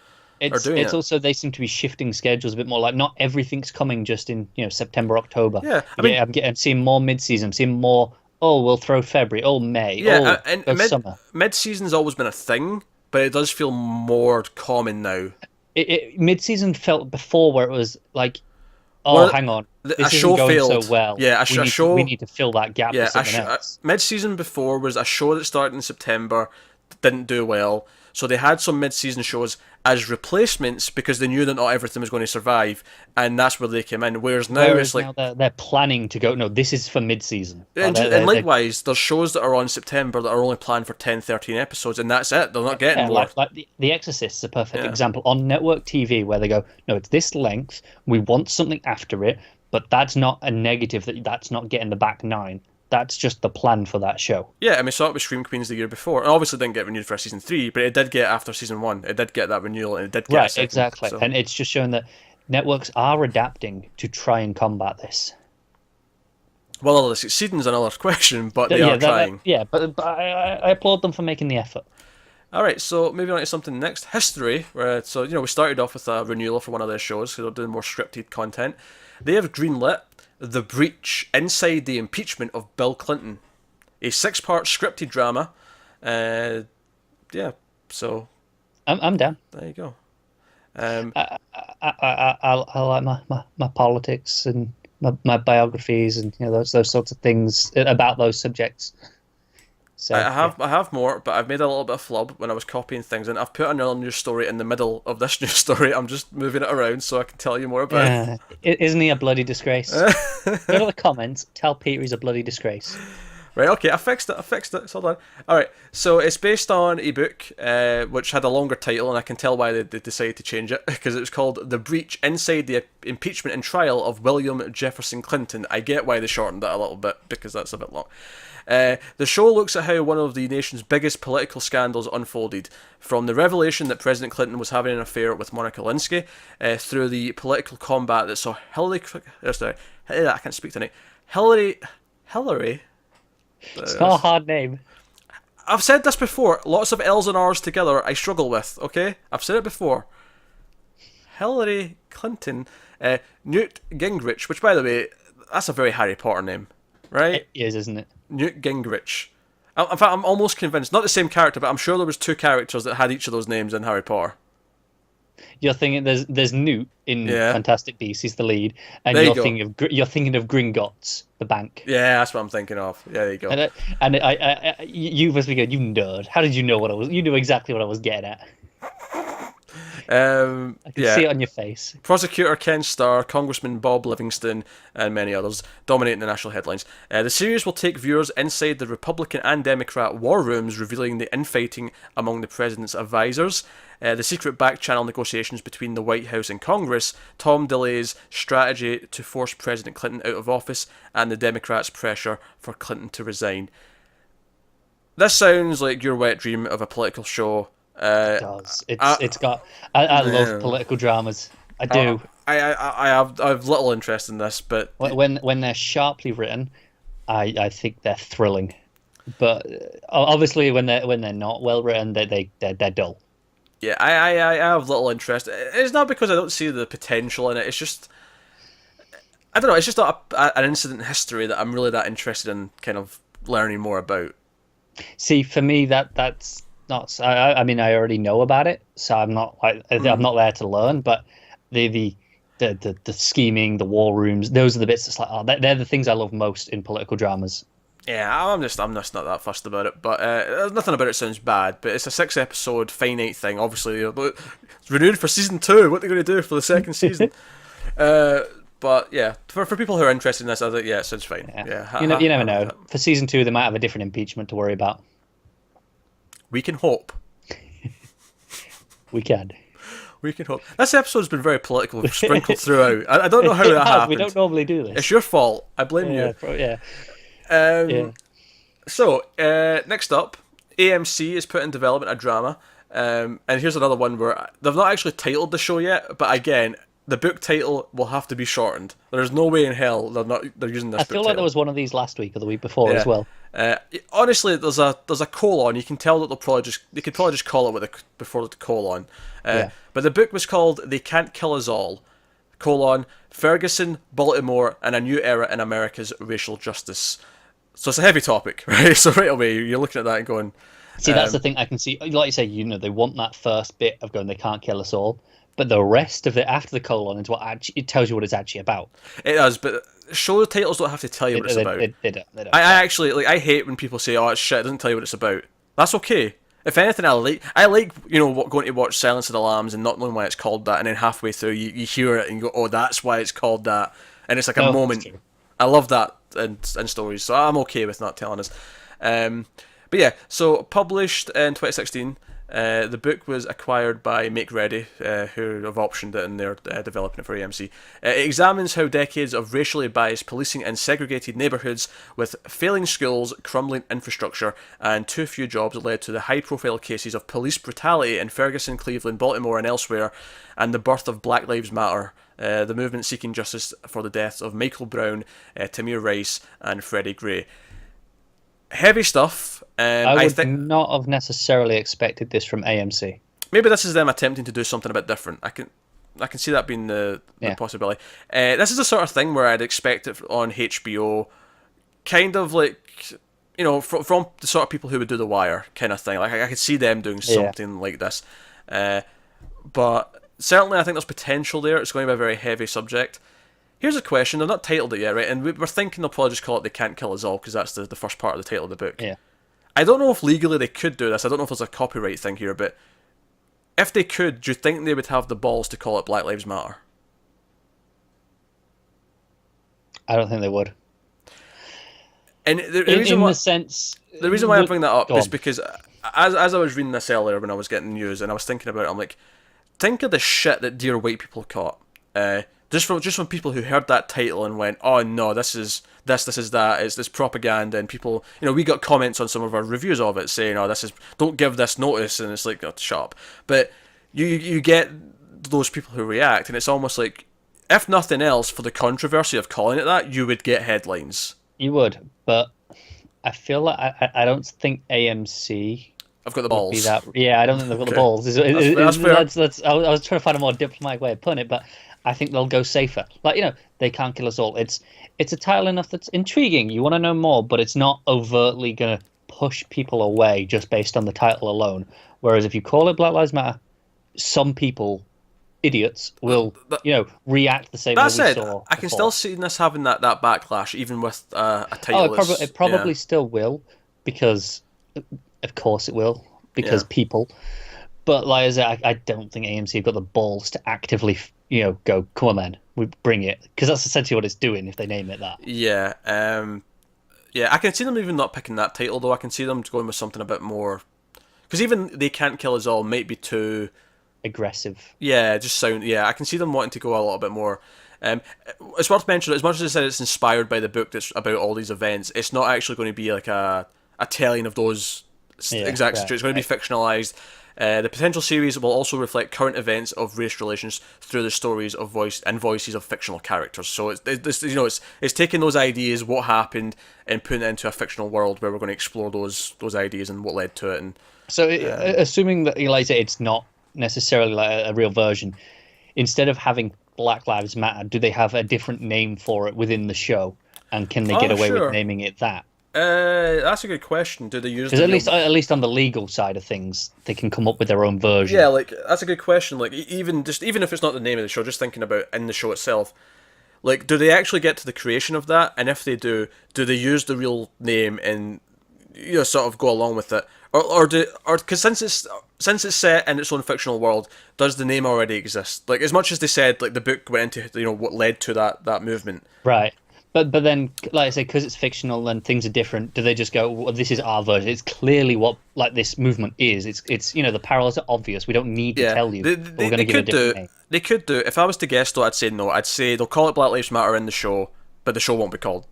are doing it. It's also, they seem to be shifting schedules a bit more. Like, not everything's coming just in September, October. Yeah, I mean, I'm seeing more mid-season. I'm seeing more, we'll throw February, May, and summer. Mid-season's always been a thing, but it does feel more common now. Mid-season felt before where it was like, hang on, this isn't going failed. so well. Yeah, we need to fill that gap with something else. Mid-season before was a show that started in September, didn't do well, so they had some mid-season shows as replacements because they knew that not everything was going to survive, and that's where they came in. Whereas it's like now they're planning to go. No, this is for mid-season. And likewise, there's shows that are on September that are only planned for 10, 13 episodes, and that's it. They're not getting more. Like the Exorcist is a perfect example on network TV where they go, no, it's this length. We want something after it, but that's not a negative. That's not getting the back 9. That's just the plan for that show. Yeah, and we saw it with Scream Queens the year before. It obviously didn't get renewed for season 3, but it did get after season 1. It did get that renewal, and it did get a second, exactly. So. And it's just showing that networks are adapting to try and combat this. Well, whether they're succeeding is another question, but they are trying. But I applaud them for making the effort. All right, so moving on to something next. History. So, we started off with a renewal for one of their shows, because they're doing more scripted content. They have greenlit The Breach, Inside the Impeachment of Bill Clinton, a 6-part scripted drama. So I'm down. There you go. I like my politics and my biographies and those sorts of things about those subjects. So I have more, but I've made a little bit of flub when I was copying things, and I've put another news story in the middle of this news story. I'm just moving it around so I can tell you more about it. Isn't he a bloody disgrace? Go to the comments, tell Peter he's a bloody disgrace. Right, okay, I fixed it, it's all done. Alright, so it's based on a book, which had a longer title, and I can tell why they decided to change it, because it was called The Breach, Inside the Impeachment and Trial of William Jefferson Clinton. I get why they shortened that a little bit, because that's a bit long. The show looks at how one of the nation's biggest political scandals unfolded, from the revelation that President Clinton was having an affair with Monica Lewinsky, through the political combat that saw Hillary. It's not a hard name. I've said this before. Lots of L's and R's together I struggle with, okay? I've said it before. Hillary Clinton, Newt Gingrich, which, by the way, that's a very Harry Potter name, right? It is, isn't it? Newt Gingrich. In fact, I'm almost convinced, not the same character, but I'm sure there was 2 characters that had each of those names in Harry Potter. You're thinking there's Newt in Fantastic Beasts, he's the lead, and you're thinking of Gringotts, the bank. Yeah, that's what I'm thinking of. Yeah, there you go. And you must be going, you nerd. How did you know you knew exactly what I was getting at. I can see it on your face. Prosecutor Ken Starr, Congressman Bob Livingston, and many others dominating the national headlines. The series will take viewers inside the Republican and Democrat war rooms, revealing the infighting among the president's advisors, the secret back-channel negotiations between the White House and Congress, Tom DeLay's strategy to force President Clinton out of office, and the Democrats' pressure for Clinton to resign. This sounds like your wet dream of a political show. It does. It's got. I love political dramas. I do. I have little interest in this, but when they're sharply written, I think they're thrilling. But obviously, when they're not well written, they're dull. Yeah, I have little interest. It's not because I don't see the potential in it. It's just, I don't know. It's just not an incident in history that I'm really that interested in kind of learning more about. See, for me, that's not. I mean, I already know about it, so I'm not I'm not there to learn. But the scheming, the war rooms, those are the bits that's like, they're the things I love most in political dramas. Yeah, I'm just not that fussed about it. But nothing about it sounds bad. But it's a 6-episode finite thing. Obviously, it's renewed for season 2. What are they going to do for the second season? But yeah, for people who are interested in this, I think it sounds fine. Yeah, you never know. For season 2, they might have a different impeachment to worry about. We can hope. We can. We can hope. This episode's been very political, sprinkled throughout. I don't know how that happened. We don't normally do this. It's your fault. I blame you. Yeah. So, next up, AMC is put in development a drama. And here's another one where they've not actually titled the show yet, but again, the book title will have to be shortened. There's no way in hell they're using this. I feel like there was one of these last week or the week before as well. Honestly, there's a colon. You can tell that they could probably just call it before the colon. But the book was called "They Can't Kill Us All: Ferguson, Baltimore, and a New Era in America's Racial Justice." So it's a heavy topic, right? So right away you're looking at that and going. See, that's the thing I can see. Like you say, they want that first bit of going, "They can't kill us all." But the rest of it after the colon is what it tells you what it's actually about. It does, but show titles don't have to tell you what it's about. They don't. I actually I hate when people say, "Oh, it's shit." It doesn't tell you what it's about. That's okay. If anything, I like going to watch Silence of the Lambs and not knowing why it's called that, and then halfway through you hear it and you go, "Oh, that's why it's called that," and it's like a moment. I love that in stories, so I'm okay with not telling us. But yeah, so published in 2016. The book was acquired by Make Ready, who have optioned it and they're developing it for AMC. It examines how decades of racially biased policing in segregated neighbourhoods with failing schools, crumbling infrastructure, and too few jobs led to the high-profile cases of police brutality in Ferguson, Cleveland, Baltimore, and elsewhere, and the birth of Black Lives Matter, the movement seeking justice for the deaths of Michael Brown, Tamir Rice, and Freddie Gray. Heavy stuff. I would not have necessarily expected this from AMC. Maybe this is them attempting to do something a bit different. I can see that being the possibility. This is the sort of thing where I'd expect it on HBO, kind of like, from the sort of people who would do The Wire kind of thing. Like I could see them doing something like this. But certainly I think there's potential there. It's going to be a very heavy subject. Here's a question. They've not titled it yet, right? And we're thinking they'll probably just call it "They Can't Kill Us All" because that's the first part of the title of the book. Yeah. I don't know if legally they could do this. I don't know if there's a copyright thing here, but if they could, do you think they would have the balls to call it Black Lives Matter? I don't think they would. And the reason why I bring that up is because as I was reading this earlier when I was getting news and I was thinking about it, I'm like, think of the shit that dear white people caught. Just from people who heard that title and went, "Oh no, this is that, it's this propaganda," and people, we got comments on some of our reviews of it saying, "Oh, don't give this notice," and it's like, "Oh, shut up." But you get those people who react, and it's almost like, if nothing else, for the controversy of calling it that, you would get headlines. You would, but I feel like I don't think AMC. I've got the balls. I don't think they've got the balls. That's fair. I was trying to find a more diplomatic way of putting it, but I think they'll go safer. Like, They Can't Kill Us All. It's a title enough that's intriguing. You want to know more, but it's not overtly going to push people away just based on the title alone. Whereas if you call it Black Lives Matter, some people, idiots, will react the same way we saw. I can still see this having that backlash, even with a title. It probably still will, because of course it will, because people. But like I said, I don't think AMC have got the balls to actively, go, "Come on, man, we bring it," because that's essentially what it's doing if they name it that. Yeah, I can see them even not picking that title though. I can see them going with something a bit more, because even "They Can't Kill Us All" might be too aggressive. Yeah, just sound. Yeah, I can see them wanting to go a little bit more. It's worth mentioning, as much as I said it's inspired by the book that's about all these events, it's not actually going to be like a telling of those exact situations. It's going to be fictionalized. The potential series will also reflect current events of race relations through the stories of voices of fictional characters. So it's taking those ideas, what happened, and putting it into a fictional world where we're going to explore those ideas and what led to it. And so, assuming that it's not necessarily like a real version, instead of having Black Lives Matter, do they have a different name for it within the show, and can they get away with naming it that? That's a good question. Do they use? Because at least on the legal side of things, they can come up with their own version. Yeah, that's a good question. Like even if it's not the name of the show, just thinking about in the show itself, like do they actually get to the creation of that? And if they do they use the real name and sort of go along with it, or because since it's set in its own fictional world, does the name already exist? Like as much as they said, like the book went into what led to that movement, right? But then, like I say, because it's fictional and things are different, do they just go, well, "This is our version"? It's clearly what like this movement is. It's the parallels are obvious. We don't need to Yeah, tell you. But we're going to they give it a could do. different name. They could do. If I was to guess, though, I'd say no. I'd say they'll call it Black Lives Matter in the show, but the show won't be called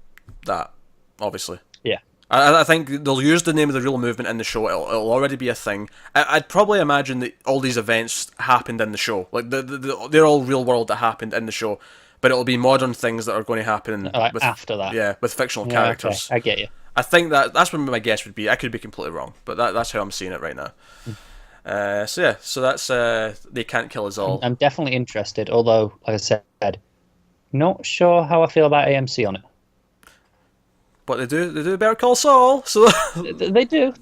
that. Obviously. Yeah. I think they'll use the name of the real movement in the show. It'll already be a thing. I'd probably imagine that all these events happened in the show. Like they're all real world that happened in the show, but it'll be modern things that are going to happen Like after that. Yeah, with fictional characters. Okay. I get you. I think that's what my guess would be. I could be completely wrong, but that's how I'm seeing it right now. So that's They Can't Kill Us All. I'm definitely interested, although, like I said, not sure how I feel about AMC on it. But they do Better Call Saul, so They do.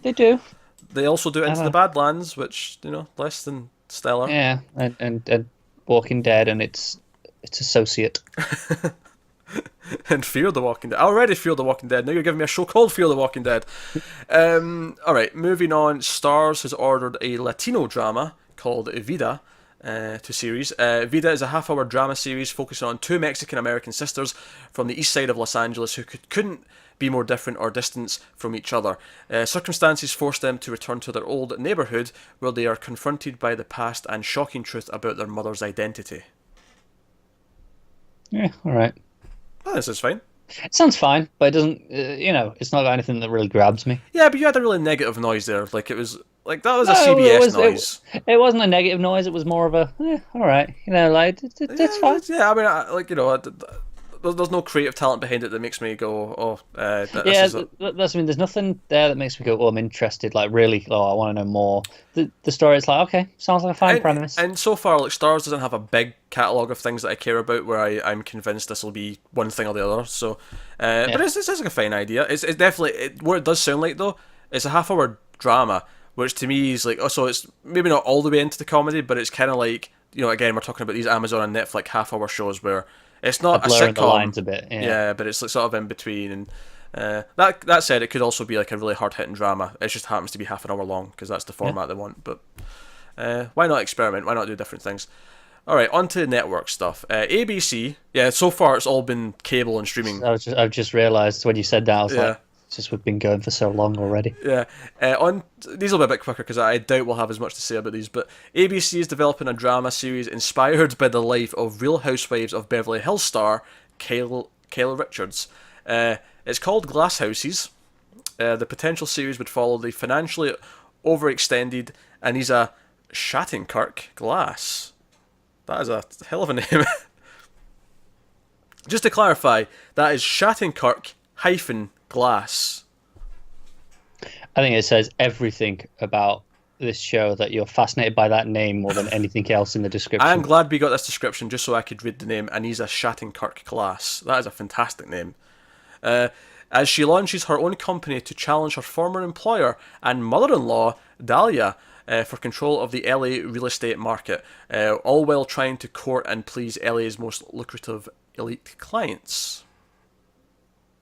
they also do Into the Badlands, which less than stellar. Yeah, and Walking Dead, and its associate. And Fear the Walking Dead. I already fear the Walking Dead. Now you're giving me a show called Fear the Walking Dead. Alright, moving on. Starz has ordered a Latino drama called Vida to series. Vida is a half-hour drama series focusing on two Mexican-American sisters from the east side of Los Angeles who couldn't be more different or distant from each other. Circumstances force them to return to their old neighborhood where they are confronted by the past and shocking truth about their mother's identity. Yeah, alright. Oh, this is fine. It sounds fine, but it doesn't. It's not got anything that really grabs me. Yeah, but you had a really negative noise there. Like it was like that was a CBS noise. It wasn't a negative noise. It was more of a, all right. Like that's fine. Yeah, I mean, there's no creative talent behind it that makes me go, oh, there's nothing there that makes me go, oh, I'm interested. Like really, I want to know more. The story is like, okay, sounds like a fine premise. And so far, like Starz doesn't have a big catalogue of things that I care about where I'm convinced this will be one thing or the other. So, but it's like a fine idea. It's definitely what it does sound like though. It's a half-hour drama, which to me is like, so it's maybe not all the way into the comedy, but it's kind of like, again, we're talking about these Amazon and Netflix half-hour shows where it's not a sitcom. The lines a bit, yeah, but it's like sort of in between. And that said, it could also be like a really hard-hitting drama. It just happens to be half an hour long because that's the format they want. But why not experiment? Why not do different things? All right, on to network stuff. ABC. Yeah, so far it's all been cable and streaming. I've just realised when you said that, I was like, it's just we've been going for so long already. Yeah. These will be a bit quicker because I doubt we'll have as much to say about these. But ABC is developing a drama series inspired by the life of Real Housewives of Beverly Hills star Kyle Richards. It's called Glass Houses. The potential series would follow the financially overextended Anissa Shattenkirk Glass. That is a hell of a name. Just to clarify, that is Shattenkirk Glass. I think it says everything about this show that you're fascinated by that name more than anything else in the description. I am glad we got this description just so I could read the name Anissa Shattenkirk Glass. That is a fantastic name. As she launches her own company to challenge her former employer and mother-in-law, Dahlia, for control of the LA real estate market, all while trying to court and please LA's most lucrative elite clients.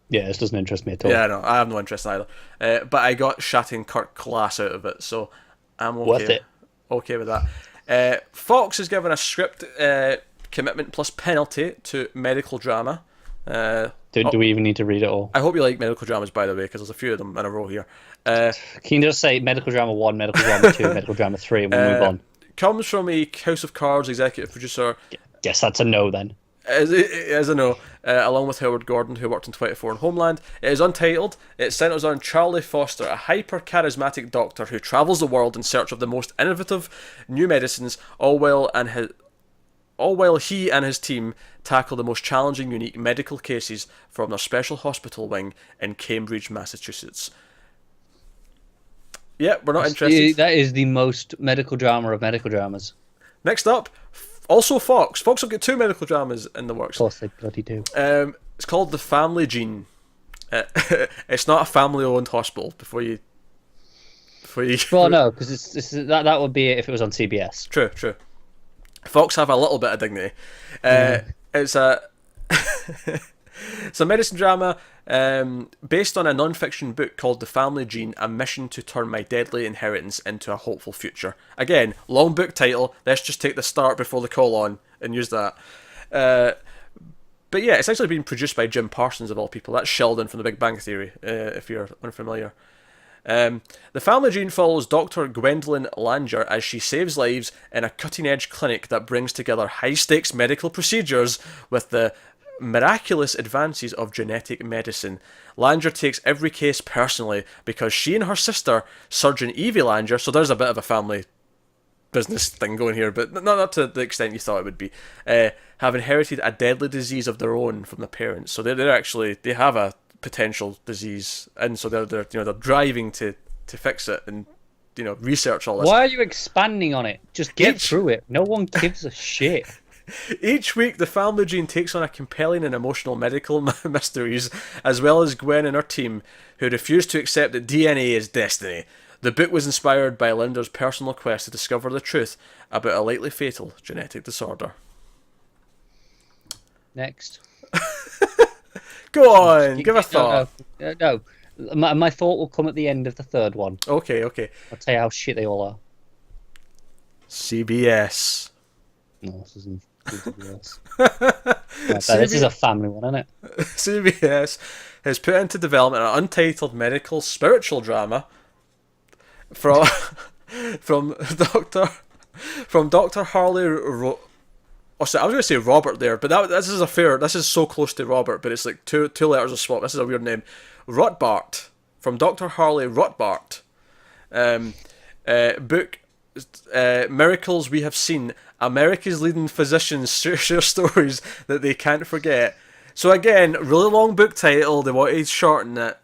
Yeah, this doesn't interest me at all. Yeah, no, I have no interest either. But I got Shattenkirk Glass out of it, so I'm okay. Worth it. Okay with that. Fox has given a script commitment plus penalty to medical drama. Do we even need to read it all? I hope you like medical dramas, by the way, because there's a few of them in a row here. Can you just say medical drama 1, medical drama 2, medical drama 3, and we'll move on? Comes from a House of Cards executive producer. Guess that's a no then. As a no, along with Howard Gordon, who worked in 24 and Homeland. It is untitled. It centers on Charlie Foster, a hyper-charismatic doctor who travels the world in search of the most innovative new medicines, all while he and his team tackle the most challenging, unique medical cases from their special hospital wing in Cambridge, Massachusetts. Yeah, we're not interested. That is the most medical drama of medical dramas. Next up, also Fox. Fox have got 2 medical dramas in the works. Of course they bloody do. It's called The Family Gene. It's not a family-owned hospital. Before you. Well, no, because that would be it if it was on CBS. True. Fox have a little bit of dignity. It's a medicine drama based on a non-fiction book called The Family Gene, A Mission to Turn My Deadly Inheritance into a Hopeful Future. Again, long book title. Let's just take the start before the colon and use that. But yeah, it's actually been produced by Jim Parsons, of all people. That's Sheldon from The Big Bang Theory, if you're unfamiliar. The family gene follows Dr. Gwendolyn Langer as she saves lives in a cutting-edge clinic that brings together high-stakes medical procedures with the miraculous advances of genetic medicine. Langer takes every case personally because she and her sister, Surgeon Evie Langer, so there's a bit of a family business thing going here, but not to the extent you thought it would be, have inherited a deadly disease of their own from the parents. So they have a potential disease, and so they're driving to fix it and research all this. Why are you expanding on it? Just get through it. No one gives a shit. Each week, the family gene takes on a compelling and emotional medical mysteries, as well as Gwen and her team, who refuse to accept that DNA is destiny. The book was inspired by Linda's personal quest to discover the truth about a likely fatal genetic disorder. Next. Go on, give a thought. No. My thought will come at the end of the third one. Okay. I'll tell you how shit they all are. CBS. No, this isn't CBS. This is a family one, isn't it? CBS has put into development an untitled medical spiritual drama from Dr. Harley. I was going to say Robert there, but this is so close to Robert, but it's like two letters of swap. This is a weird name. Rothbart, from Dr. Harley Rothbart. Book Miracles We Have Seen. America's leading physicians share stories that they can't forget. So again, really long book title. They wanted to shorten it.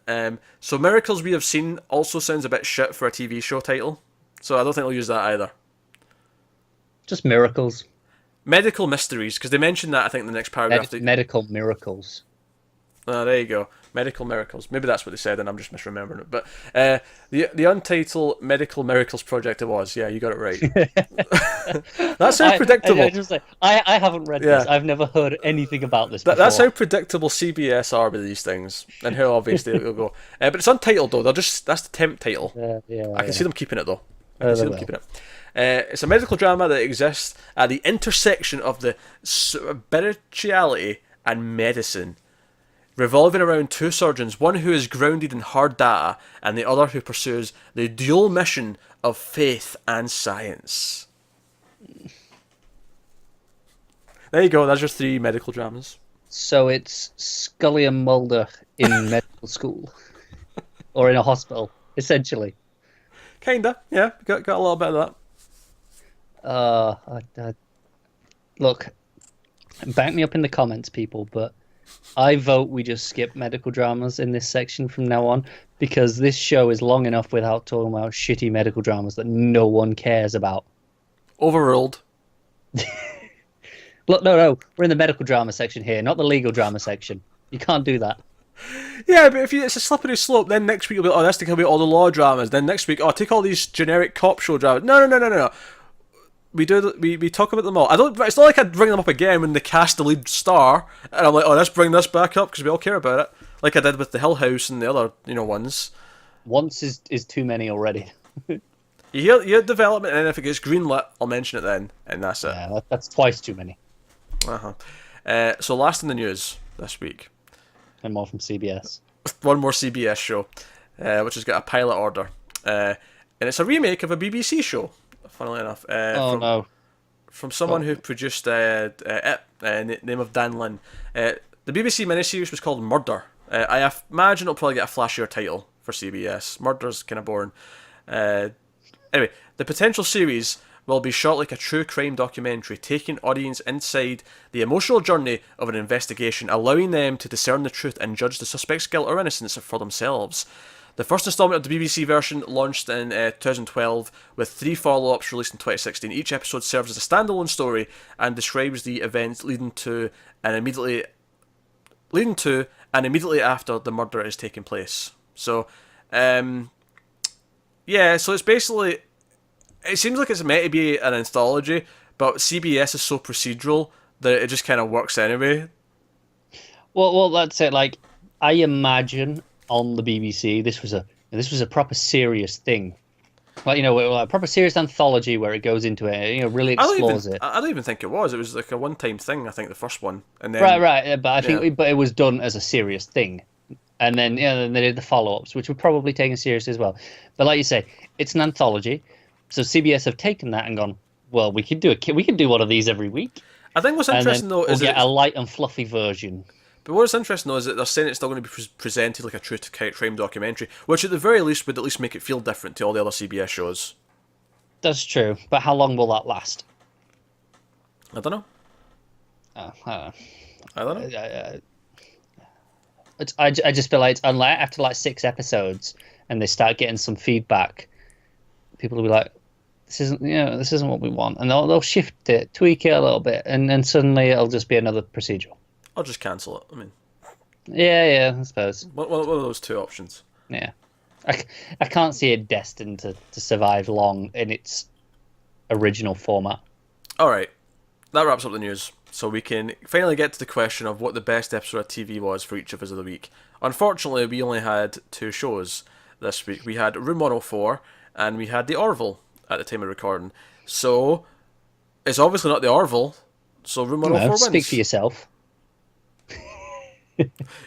So Miracles We Have Seen also sounds a bit shit for a TV show title. So I don't think they'll use that either. Just miracles. Medical mysteries, because they mentioned that, I think, in the next paragraph. Medical miracles. There you go. Medical miracles. Maybe that's what they said, and I'm just misremembering it. But the Untitled Medical Miracles Project it was. Yeah, you got it right. That's how predictable. I haven't read this. I've never heard anything about this before. That's how predictable CBS are with these things, and how obvious they'll go. But it's untitled, though. That's the temp title. I can see them keeping it, though. It's a medical drama that exists at the intersection of the spirituality and medicine, revolving around two surgeons, one who is grounded in hard data and the other who pursues the dual mission of faith and science. There you go, that's your 3 medical dramas. So it's Scully and Mulder in medical school. Or in a hospital, essentially. Kinda, yeah, got a little bit of that. Look, back me up in the comments, people, but I vote we just skip medical dramas in this section from now on, because this show is long enough without talking about shitty medical dramas that no one cares about. Overruled. Look, no, we're in the medical drama section here, not the legal drama section. You can't do that. Yeah, but it's a slippery slope. Then next week you'll be, this will be all the law dramas. Then next week, take all these generic cop show dramas. No. We talk about them all. It's not like I'd bring them up again when they cast the lead star, and I'm like, let's bring this back up because we all care about it, like I did with the Hill House and the other, ones. Once is too many already. You hear development, and if it gets greenlit, I'll mention it then, and that's it. Yeah, that's twice too many. So last in the news this week. And more from CBS. One more CBS show, which has got a pilot order, and it's a remake of a BBC show. Funnily enough, from someone who produced it, name of Dan Lin. The BBC miniseries was called Murder. I imagine it'll probably get a flashier title for CBS. Murder's kind of boring. Anyway, the potential series will be shot like a true crime documentary, taking audience inside the emotional journey of an investigation, allowing them to discern the truth and judge the suspect's guilt or innocence for themselves. The first installment of the BBC version launched in 2012, with 3 follow-ups released in 2016. Each episode serves as a standalone story and describes the events leading to and immediately after the murder is taking place. So, so it's basically, it seems like it's meant to be an anthology, but CBS is so procedural that it just kind of works anyway. Well, that's it. Like, I imagine on the BBC, this was a proper serious thing. Like, a proper serious anthology where it goes into it, really explores it. I don't even think it was. It was like a one-time thing. I think the first one, and then Right. But I think, but it was done as a serious thing, and then then they did the follow-ups, which were probably taken seriously as well. But like you say, it's an anthology, so CBS have taken that and gone, well, we could do one of these every week. I think what's interesting though is we'll get a light and fluffy version. But what's interesting though is that they're saying it's still going to be presented like a true to crime documentary, which at the very least would at least make it feel different to all the other CBS shows. That's true, but how long will that last? I don't know. I don't know. I just feel like unless after like 6 episodes and they start getting some feedback, people will be like, this isn't what we want, and they'll shift it, tweak it a little bit, and then suddenly it'll just be another procedural. I'll just cancel it. I mean, yeah, I suppose one of those two options. Yeah, I can't see it destined to survive long in its original format. All right, that wraps up the news. So we can finally get to the question of what the best episode of TV was for each of us of the week. Unfortunately, we only had 2 shows this week. We had Room 104 and we had The Orville at the time of recording. So it's obviously not The Orville. So Room 104 wins. Speak for yourself.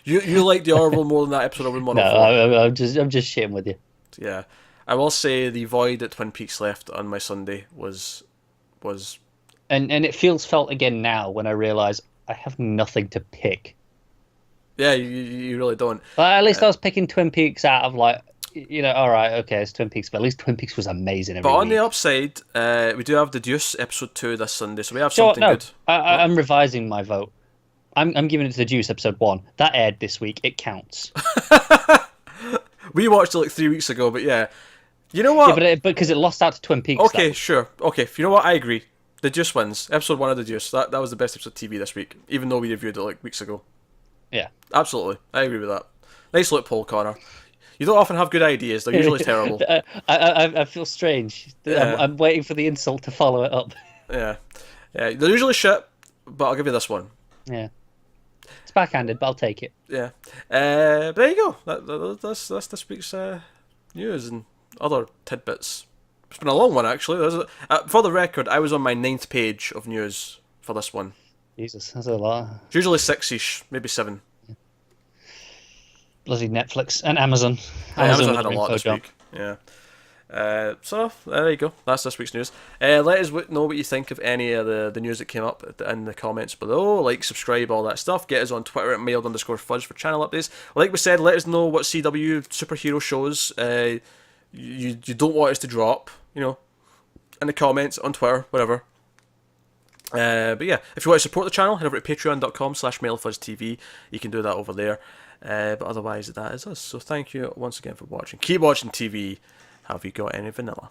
You like The Orville more than that episode of Room 104? No, I'm just shitting with you. Yeah, I will say the void that Twin Peaks left on my Sunday was. And it felt again now when I realise I have nothing to pick. Yeah, you really don't. But at least I was picking Twin Peaks out of like, all right, okay, it's Twin Peaks, but at least Twin Peaks was amazing every week. On the upside, we do have The Deuce episode 2 this Sunday, so we have something good. I'm revising my vote. I'm giving it to The Deuce episode 1. That aired this week. It counts. We watched it like 3 weeks ago, but yeah. You know what? Yeah, but because it lost out to Twin Peaks. Okay, sure. Okay, you know what? I agree. The Deuce wins. Episode 1 of The Deuce. That was the best episode of TV this week, even though we reviewed it like weeks ago. Yeah. Absolutely. I agree with that. Nice loophole, Connor. You don't often have good ideas. They're usually terrible. I feel strange. Yeah. I'm waiting for the insult to follow it up. Yeah. They're usually shit, but I'll give you this one. Yeah. It's backhanded, but I'll take it. Yeah. But there you go. That's this week's news and other tidbits. It's been a long one, actually. For the record, I was on my 9th page of news for this one. Jesus, that's a lot. It's usually 6-ish, maybe 7. Bloody Netflix and Amazon. Amazon had a lot this week. Yeah. So there you go. That's this week's news. Let us know what you think of any of the news that came up in the comments below. Like, subscribe, all that stuff. Get us on Twitter at mailed_fudge for channel updates. Like we said, let us know what CW superhero shows you don't want us to drop. In the comments on Twitter, whatever. But yeah, if you want to support the channel, head over to patreon.com/mailfudgetv. You can do that over there. But otherwise, that is us. So thank you once again for watching. Keep watching TV. Have you got any vanilla?